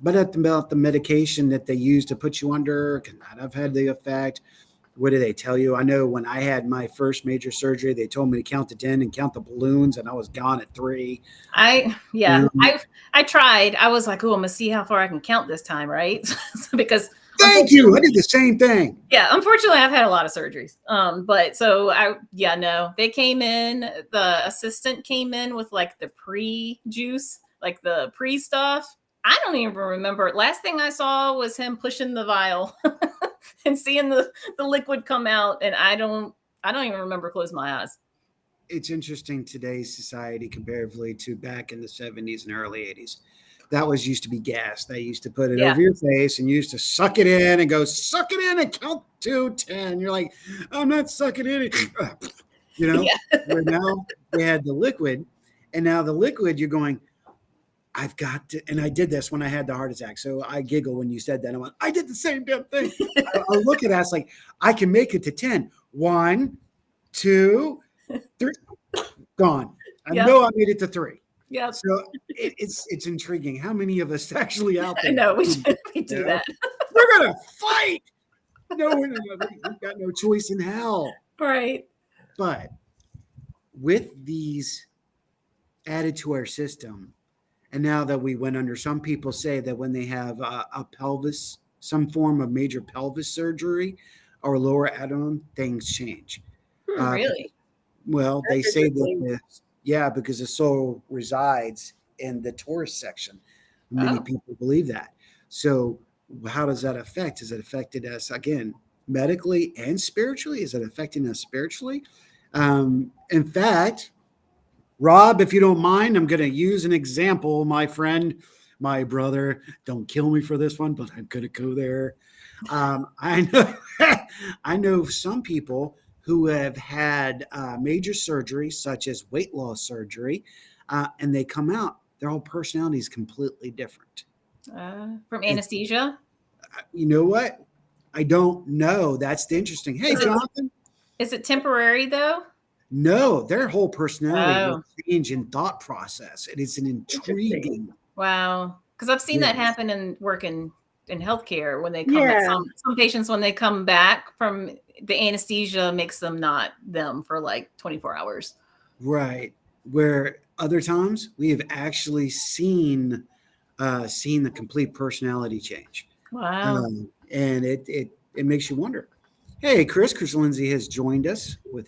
But about the medication that they use to put you under, can that have had the effect? What do they tell you? I know when I had my first major surgery, they told me to count to 10 and count the balloons, and I was gone at 3. I tried. I was like, oh, I'm gonna see how far I can count this time, right? Because thank you. I did the same thing. Yeah, unfortunately, I've had a lot of surgeries. But so they came in. The assistant came in with like the pre-juice, like the pre-stuff. I don't even remember. Last thing I saw was him pushing the vial and seeing the liquid come out, and I don't even remember closing my eyes. It's interesting today's society comparatively to back in the 70s and early 80s. That used to be gas. They used to put it over your face and you used to suck it in and go, suck it in and count to 10. You're like, I'm not sucking in it. Where now they had the liquid, and now the liquid, you're going, I've got to, and I did this when I had the heart attack. So I giggle when you said that. I went, I did the same damn thing. I look at us like, I can make it to 10. 1, 2, 3, gone. I know I made it to 3. Yeah. So it's intriguing. How many of us actually out there? I know we do Yeah. that. We're gonna fight. No, we've got no choice in hell. Right. But with these added to our system, and now that we went under, some people say that when they have a pelvis, some form of major pelvis surgery or lower abdomen, things change. Really? Well, they That's say that interesting. because the soul resides in the torus section. Many Oh. people believe that. So, how does that affect? Has it affected us again medically and spiritually? Is it affecting us spiritually? In fact, Rob, if you don't mind, I'm going to use an example, my friend, my brother. Don't kill me for this one, but I'm going to go there. I know, I know some people who have had major surgery, such as weight loss surgery, and they come out. Their whole personality is completely different. From anesthesia? You know what? I don't know. That's the interesting. Hey, Jonathan. Is it temporary though? No, their whole personality will Oh. change in thought process. It is an intriguing. Wow. Because I've seen that Yes. happen in working in healthcare when they come back. Yeah. Some patients, when they come back from the anesthesia, makes them not them for like 24 hours. Right. Where other times we have actually seen the complete personality change. Wow. And it makes you wonder. Hey, Chris Lindsay has joined us with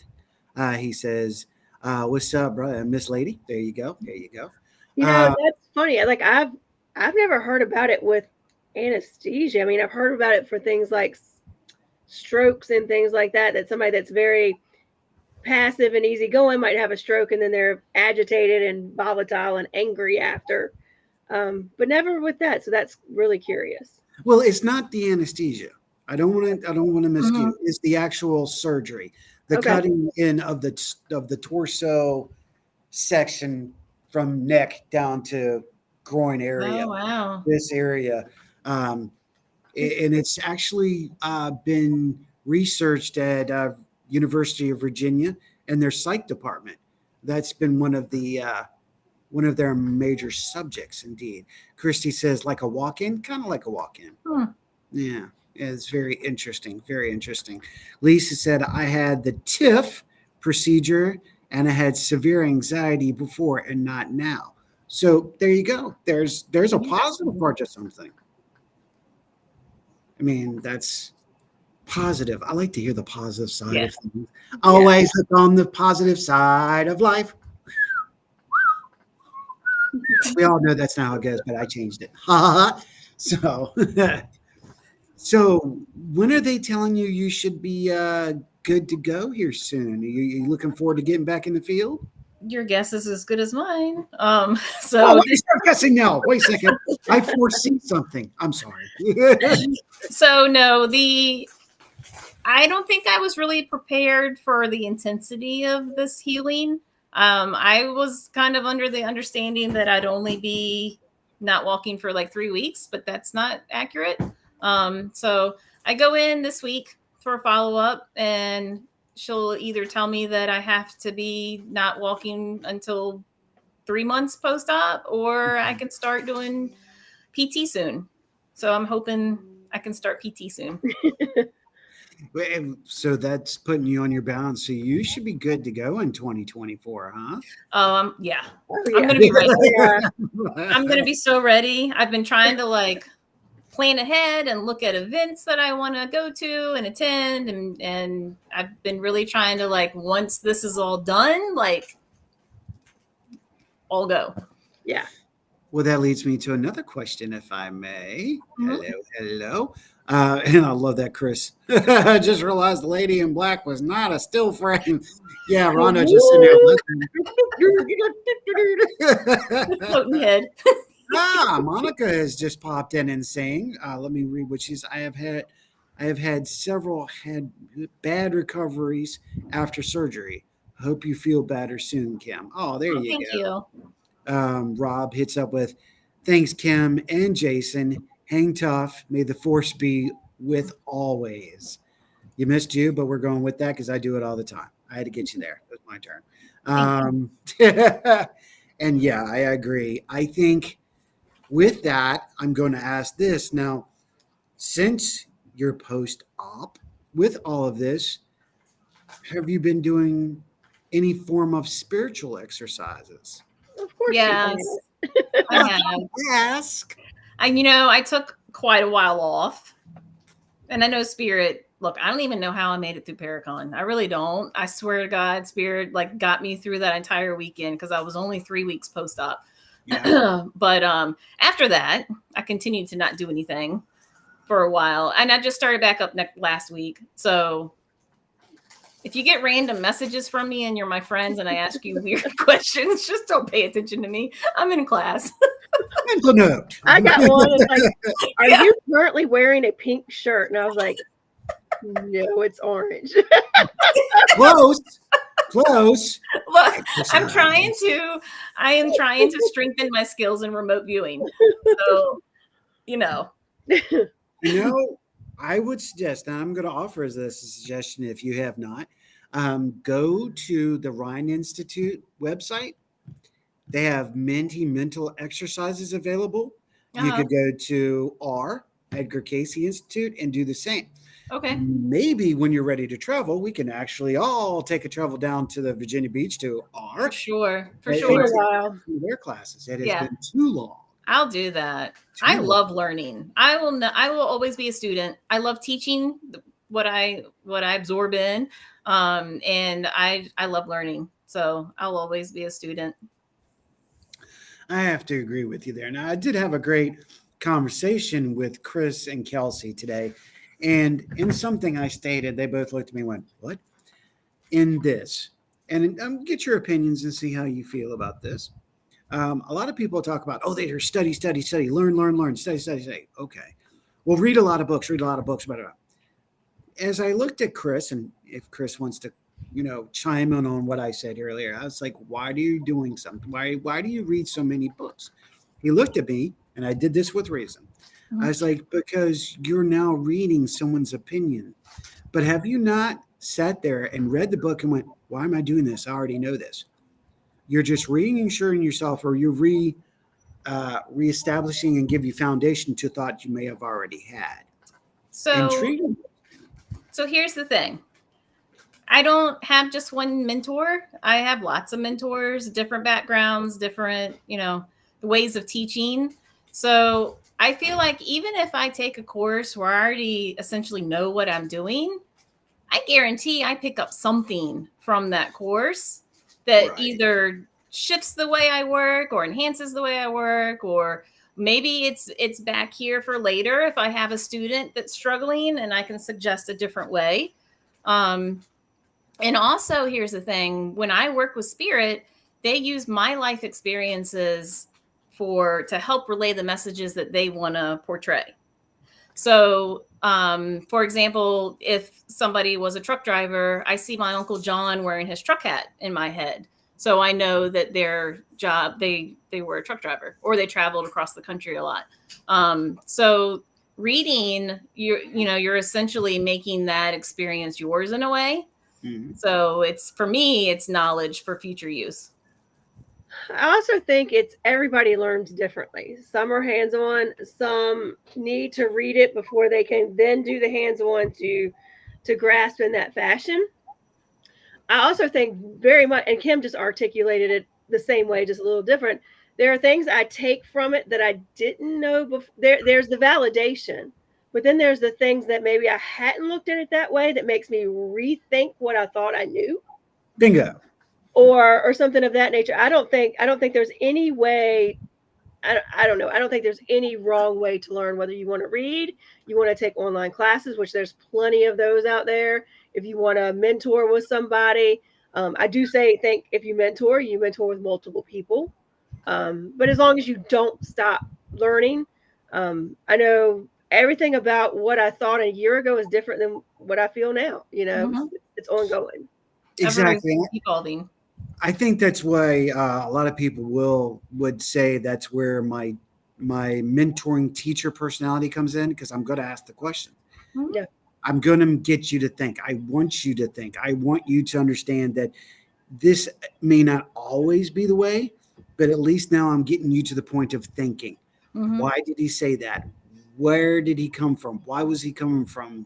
he says, what's up, bro? Miss Lady. There you go. There you go. You know, that's funny. Like I've never heard about it with anesthesia. I mean, I've heard about it for things like strokes and things like that. That somebody that's very passive and easygoing might have a stroke, and then they're agitated and volatile and angry after. But never with that. So that's really curious. Well, it's not the anesthesia. I don't want to mislead. Mhm. It's the actual surgery, the Okay. cutting in of the torso section from neck down to groin area. Oh, wow. This area, and it's actually been researched at University of Virginia and their psych department. That's been one of their major subjects, indeed. Christy says, like a walk-in, kind of like a walk-in. Hmm. Yeah, it's very interesting. Very interesting. Lisa said, I had the TIF procedure and I had severe anxiety before and not now. So there you go. There's a positive part to something. I mean, that's positive. I like to hear the positive side Yeah. of things. Always look on the positive side of life. We all know that's not how it goes, but I changed it. So, so when are they telling you should be good to go here soon? Are you looking forward to getting back in the field? Your guess is as good as mine. Oh, So wait, start guessing now. Wait a second. I foresee something. I'm sorry. no, I don't think I was really prepared for the intensity of this healing. I was kind of under the understanding that I'd only be not walking for like 3 weeks, but that's not accurate. So I go in this week for a follow-up, and she'll either tell me that I have to be not walking until 3 months post-op, or I can start doing PT soon. So I'm hoping I can start PT soon. So that's putting you on your balance. So you should be good to go in 2024, huh? Yeah. Oh, I'm yeah. gonna be ready. Yeah. I'm gonna be so ready. I've been trying to like plan ahead and look at events that I want to go to and attend, and I've been really trying to like, once this is all done, like all go. Yeah. Well, that leads me to another question, if I may. Mhm. Hello. And I love that, Chris. I just realized the lady in black was not a still frame. Yeah, Rhonda just sitting there listening. Floating head. Monica has just popped in and saying, let me read what she's. I have had several bad recoveries after surgery. Hope you feel better soon, Kim. Oh, there you Thank go. you. Rob hits up with, thanks, Kim and Jason. Hang tough. May the force be with always. You missed you, but we're going with that because I do it all the time. I had to get you there. It was my turn. And yeah, I agree. I think with that, I'm going to ask this now. Since you're post-op with all of this, have you been doing any form of spiritual exercises? Of course she Yes, has. I have. Ask. And I took quite a while off. And I know Spirit, look, I don't even know how I made it through Paracon. I really don't. I swear to God, Spirit got me through that entire weekend because I was only 3 weeks post-op. Yeah. But after that, I continued to not do anything for a while. And I just started back up last week. So if you get random messages from me and you're my friends and I ask you weird questions, just don't pay attention to me. I'm in class. Mental note. I got one. It's like, are Yeah. you currently wearing a pink shirt? And I was like, no, it's orange. Close. Close. Look, Exercise. I am trying to strengthen my skills in remote viewing. So, I would suggest, and I'm going to offer as a suggestion if you have not, go to the Rhine Institute website. They have many mental exercises available. You Uh-huh. could go to Edgar Casey Institute, and do the same. Okay. Maybe when you're ready to travel, we can actually all take a travel down to the Virginia Beach to For sure. For and sure. Been a while. do their classes. It has Yeah. been too long. I'll do that. I love learning. I will always be a student. I love teaching what I absorb in. And I love learning. So I'll always be a student. I have to agree with you there. Now, I did have a great conversation with Chris and Kelsey today. And in something I stated, they both looked at me and went, "What?" In this. And get your opinions and see how you feel about this. A lot of people talk about, they're study, learn, study. Okay. Well, read a lot of books, But as I looked at Chris, and if Chris wants to, chime in on what I said earlier, I was like, why are you doing something? Why do you read so many books? He looked at me, and I did this with reason. I was like, because you're now reading someone's opinion. But have you not sat there and read the book and went, why am I doing this? I already know this. You're just reassuring yourself, or you're reestablishing and give you foundation to thought you may have already had. So here's the thing. I don't have just one mentor. I have lots of mentors, different backgrounds, different, ways of teaching. So I feel like even if I take a course where I already essentially know what I'm doing, I guarantee I pick up something from that course that either shifts the way I work or enhances the way I work, or maybe it's back here for later if I have a student that's struggling and I can suggest a different way. And also, here's the thing. When I work with Spirit, they use my life experiences to help relay the messages that they want to portray. So, for example, if somebody was a truck driver, I see my Uncle John wearing his truck hat in my head. So I know that their job, they were a truck driver, or they traveled across the country a lot. So reading, you're essentially making that experience yours in a way. Mm-hmm. So for me, it's knowledge for future use. I also think everybody learns differently. Some are hands-on, some need to read it before they can then do the hands-on to grasp in that fashion. I also think very much, and Kim just articulated it the same way, just a little different. There are things I take from it that I didn't know before. There's the validation, but then there's the things that maybe I hadn't looked at it that way that makes me rethink what I thought I knew. Bingo. Or something of that nature. I don't think there's any way. I don't know. I don't think there's any wrong way to learn, whether you want to read, you want to take online classes, which there's plenty of those out there. If you want to mentor with somebody, I do think if you mentor with multiple people. But as long as you don't stop learning, I know everything about what I thought a year ago is different than what I feel now. Mm-hmm. It's ongoing. Exactly. Evolving. I think that's why a lot of people would say that's where my mentoring teacher personality comes in, because I'm going to ask the question. Yeah. I'm going to get you to think. I want you to think. I want you to understand that this may not always be the way, but at least now I'm getting you to the point of thinking. Mhm. Why did he say that? Where did he come from? Why was he coming from?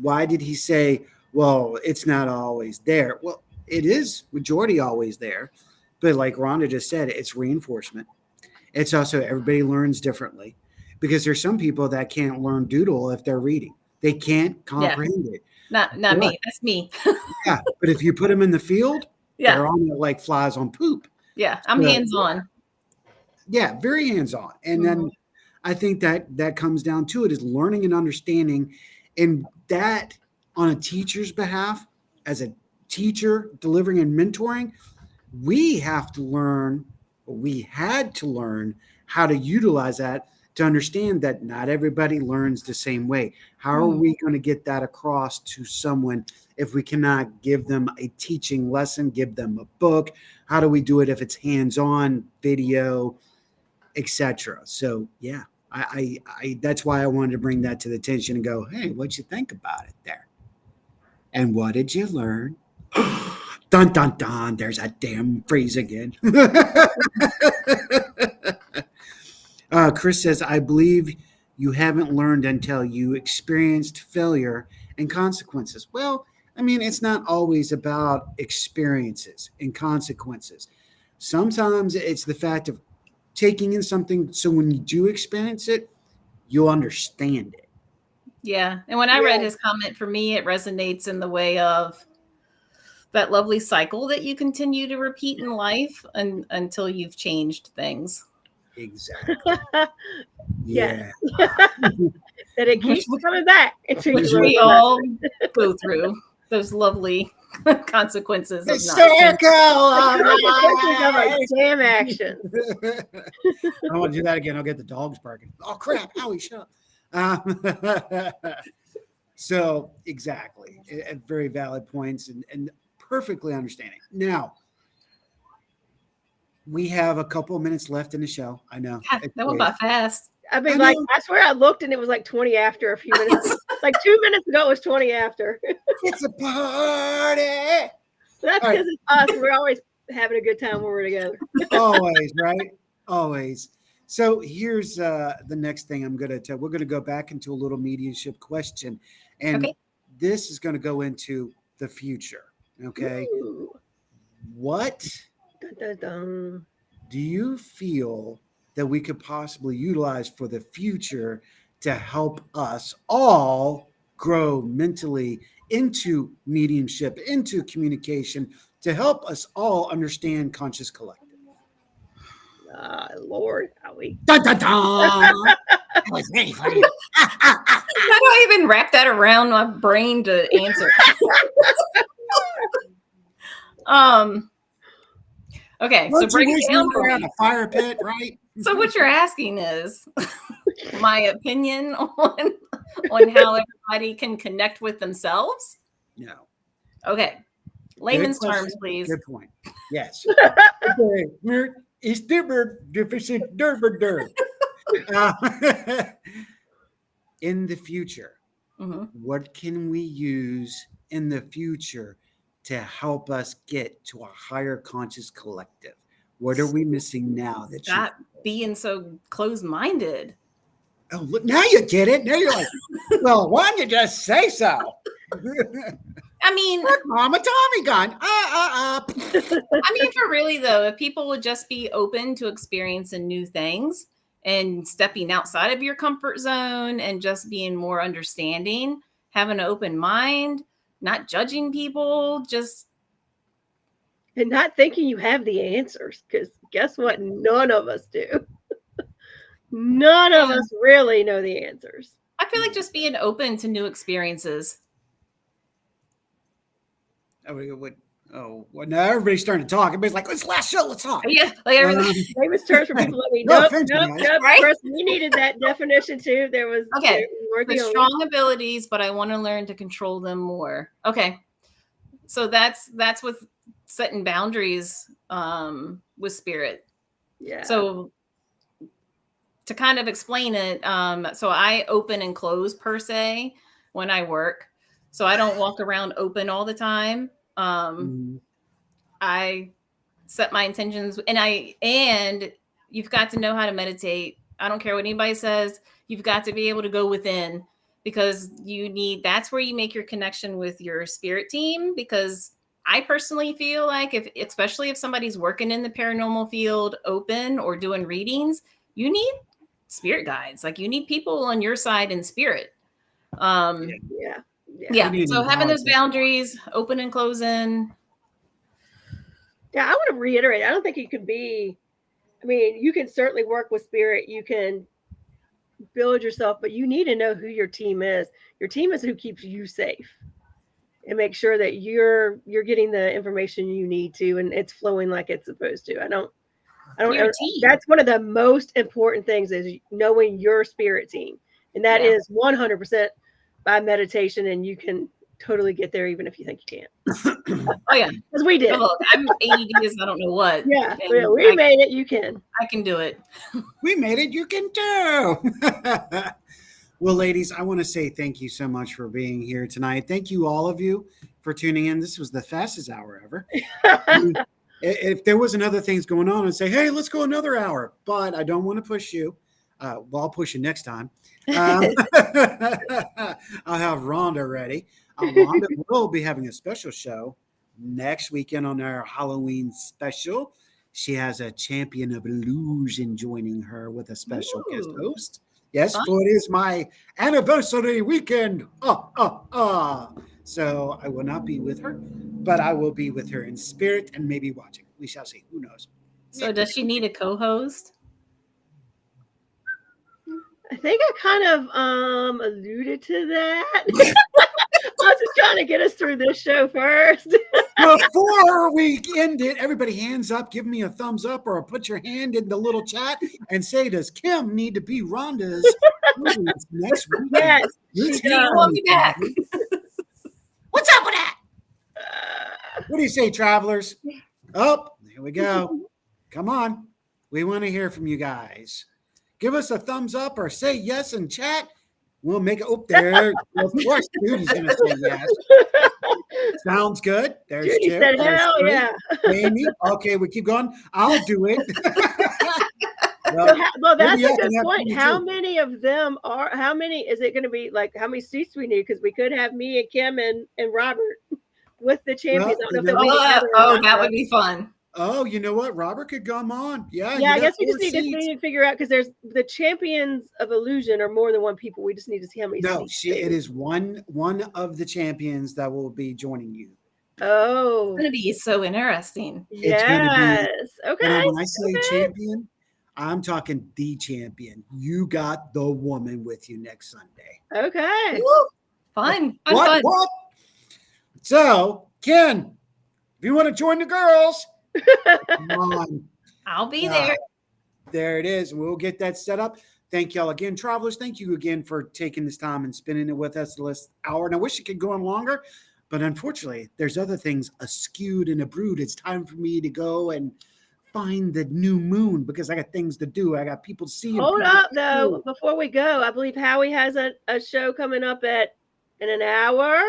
Why did he say, well, it's not always there? Well, it is majority always there. But like Rhonda just said, it's reinforcement. It's also everybody learns differently because there's some people that can't learn doodle if they're reading. They can't comprehend it. Not But, me. That's me. yeah, but if you put them in the field, Yeah. they're on it like flies on poop. Yeah. I'm So, hands on. Yeah, very hands-on. And then I think that comes down to it is learning and understanding, and that on a teacher's behalf, as a teacher delivering and mentoring, we have to learn, we had to learn how to utilize that to understand that not everybody learns the same way. How are we going to get that across to someone if we cannot give them a teaching lesson, give them a book? How do we do it if it's hands-on video, etc.? So yeah, I that's why I wanted to bring that to the attention and go, hey, what'd you think about it there? And what did you learn? Dun dun dun, there's that damn phrase again. Chris says, I believe you haven't learned until you experienced failure and consequences. Well, I mean, it's not always about experiences and consequences. Sometimes it's the fact of taking in something so when you do experience it, you'll understand it. Yeah. And when I read his comment, for me, it resonates in the way of that lovely cycle that you continue to repeat in life until you've changed things. Exactly. Yes. Yeah. That it keeps coming back until Which you we learn. all go through those lovely consequences The of not circle of Consequences of life. our damn actions. I don't want to do that again. I'll get the dogs barking. Oh crap! Howie, shut up. So exactly, at very valid points and perfectly understanding. Now we have a couple of minutes left in the show. I know God, it's that went late. by fast. I mean, I like, know. I swear I looked and it was like 20 after a few minutes. Like 2 minutes ago, it was 20 after. It's a party. That's All right. because it's us. We're always having a good time when we're together. Always, right? Always. So here's the next thing I'm going to tell. We're going to go back into a little mediumship question, and Okay. this is going to go into the future. Okay, Ooh. what Dun, dun, dun. do you feel that we could possibly utilize for the future to help us all grow mentally into mediumship, into communication, to help us all understand conscious collective? Lord, Howie. Dun, dun, dun. I was ready for you. How do I even wrap that around my brain to answer? Okay, so Don't you break wish it we down were for around me. a fire pit, right? So what you're asking is my opinion on how everybody can connect with themselves. No. Okay, layman's terms, please. Good point. Yes. Okay. It's different. Deficient. In the future, what can we use in the future to help us get to a higher conscious collective? What are we missing now that you? Stop being so closed-minded. Oh, look, now you get it. Now you're like, well, why don't you just say so? I mean, Look, Mama, Tommy gun. I mean, for really though, if people would just be open to experiencing new things and stepping outside of your comfort zone and just being more understanding, having an open mind, not judging people, just And not thinking you have the answers, because guess what? None of us do. None of us really know the answers. I feel like just being open to new experiences. Oh, well, now everybody's starting to talk. Everybody's like, "Let's last show. Let's talk." Yeah, like everything. Famous terms for people like me. No Nope, offense, nope, guys. nope. Right? Chris, we needed that definition too. There was Okay. we're The the only- strong abilities, but I want to learn to control them more. Okay. So that's with setting boundaries with spirit. Yeah. So to kind of explain it, so I open and close per se when I work. So I don't walk around open all the time. I set my intentions, and you've got to know how to meditate. I don't care what anybody says. You've got to be able to go within, because that's where you make your connection with your spirit team. Because I personally feel like especially if somebody's working in the paranormal field open or doing readings, you need spirit guides. Like, you need people on your side in spirit. Yeah. So having those boundaries, open and closing. Yeah, I want to reiterate, I don't think you can be, I mean, you can certainly work with spirit, you can build yourself, but you need to know who your team is. Your team is who keeps you safe, and make sure that you're getting the information you need to, and it's flowing like it's supposed to. I don't that's one of the most important things, is knowing your spirit team. And that is 100% by meditation, and you can totally get there even if you think you can't. Oh yeah, because we did. Look, I'm ADD as I don't know what. Yeah, we made it. You can. I can do it. We made it. You can too. Well, ladies, I want to say thank you so much for being here tonight. Thank you, all of you, for tuning in. This was the fastest hour ever. If there was another things going on, I'd say, hey, let's go another hour. But I don't want to push you. Well, I'll push you next time. I'll have Rhonda ready. Rhonda will be having a special show next weekend on our Halloween special. She has a champion of illusion joining her with a special guest host. Yes, for it is my anniversary weekend. So I will not be with her, but I will be with her in spirit and maybe watching. We shall see. Who knows? So does she need a co-host? I think I kind of alluded to that. I was just trying to get us through this show first. Before we end it, everybody hands up, give me a thumbs up, or put your hand in the little chat and say, does Kim need to be Rhonda's next week? Yes, she will be back. What's up with that? What do you say, travelers? Oh, here we go. Come on. We want to hear from you guys. Give us a thumbs up or say yes in chat. We'll make it. Oh, there. Of course, Judy's going to say yes. Sounds good. There's Judy Chip. said, hell yeah. Amy. Okay, we keep going. I'll do it. Well, that's a good point. How many is it going to be? Like, how many seats do we need? Because we could have me and Kim and Robert with the champions. That would be fun. Oh, you know what? Robert could come on. Yeah, I guess we just need to figure out, because there's the champions of illusion are more than one people. We just need to see how many. No, it is one of the champions that will be joining you. Oh, it's going to be so interesting. Yes. Okay. And when I say champion, I'm talking the champion. You got the woman with you next Sunday. Okay. Woo. Fun. Fun. So, Ken, if you want to join the girls, come on. I'll be there. There it is. We'll get that set up. Thank y'all again, travelers. Thank you again for taking this time and spending it with us the last hour. And I wish it could go on longer, but unfortunately, there's other things askewed and abroad. It's time for me to go and find the new moon, because I got things to do. I got people to see. Hold up, though. Before we go, I believe Howie has a show coming up in an hour.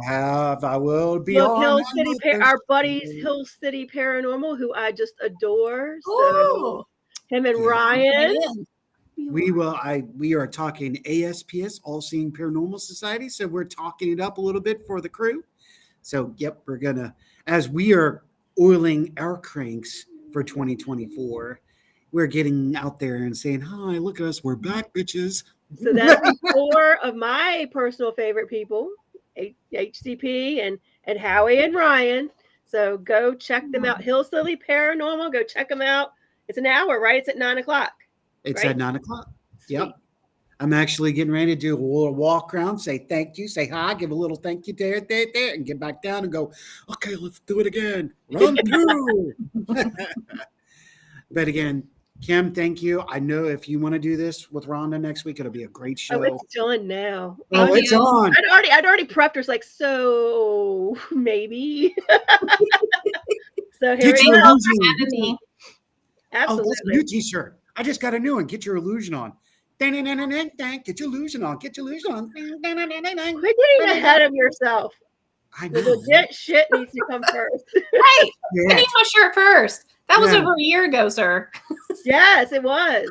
I will be on Hill City, our buddies, Hill City Paranormal, who I just adore. So him and Ryan. We are talking ASPS, All Seeing Paranormal Society. So we're talking it up a little bit for the crew. So yep, we're gonna, as we are oiling our cranks for 2024, we're getting out there and saying, hi, look at us, we're back, bitches. So that'll be 4 of my personal favorite people. HCP and Howie and Ryan. So go check them out. Hill City Paranormal. Go check them out. It's an hour, right? It's at 9:00. It's at 9:00. Yep. I'm actually getting ready to do a little walk around, say thank you, say hi, give a little thank you there, and get back down and go, okay, let's do it again. Run through. But again, Kim, thank you. I know if you want to do this with Rhonda next week, it'll be a great show. Oh, it's done now. Oh, it's on. I'd already prepped her. It's like, so maybe. So here we go. Absolutely. Oh, that's a new t-shirt. I just got a new one. Get your illusion on. Get your illusion on. Get your illusion on. Quit getting ahead of yourself. I The know. legit shit needs to come first. Right. I Yeah. need my shirt first. That was Yeah. over a year ago, sir. Yes, it was.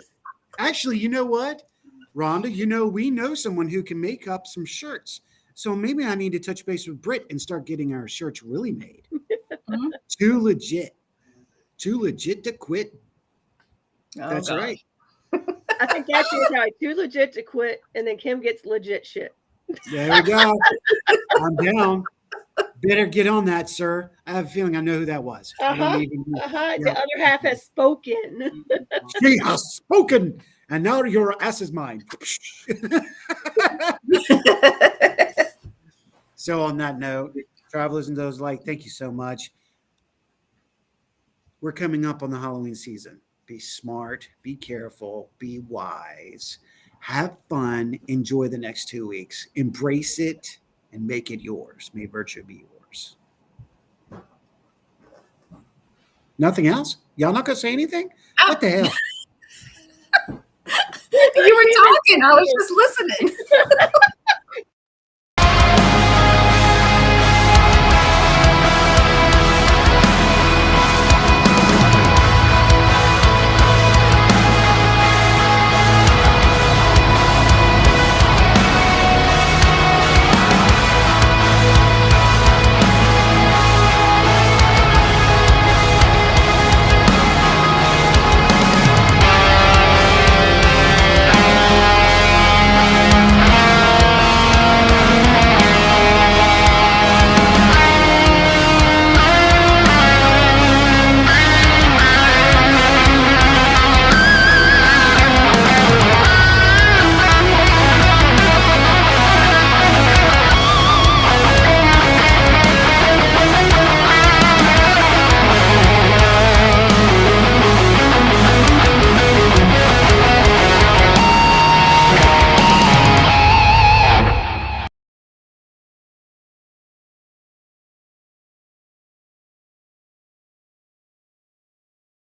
Actually, you know what, Rhonda? We know someone who can make up some shirts. So maybe I need to touch base with Britt and start getting our shirts really made. Mhm. Too legit to quit. Oh, That's gosh. right. I think actually it's how too legit to quit, and then Kim gets legit shit. There we go. I'm down. Better get on that, sir. I have a feeling I know who that was. I don't even know. The Yeah. other half has spoken. She has spoken, and now your ass is mine. So on that note, travelers and those like, thank you so much. We're coming up on the Halloween season. Be smart, be careful, be wise, have fun, enjoy the next 2 weeks, embrace it, and make it yours. May virtue be yours. Nothing else? Y'all not gonna say anything? What the hell? You were talking. I was just listening.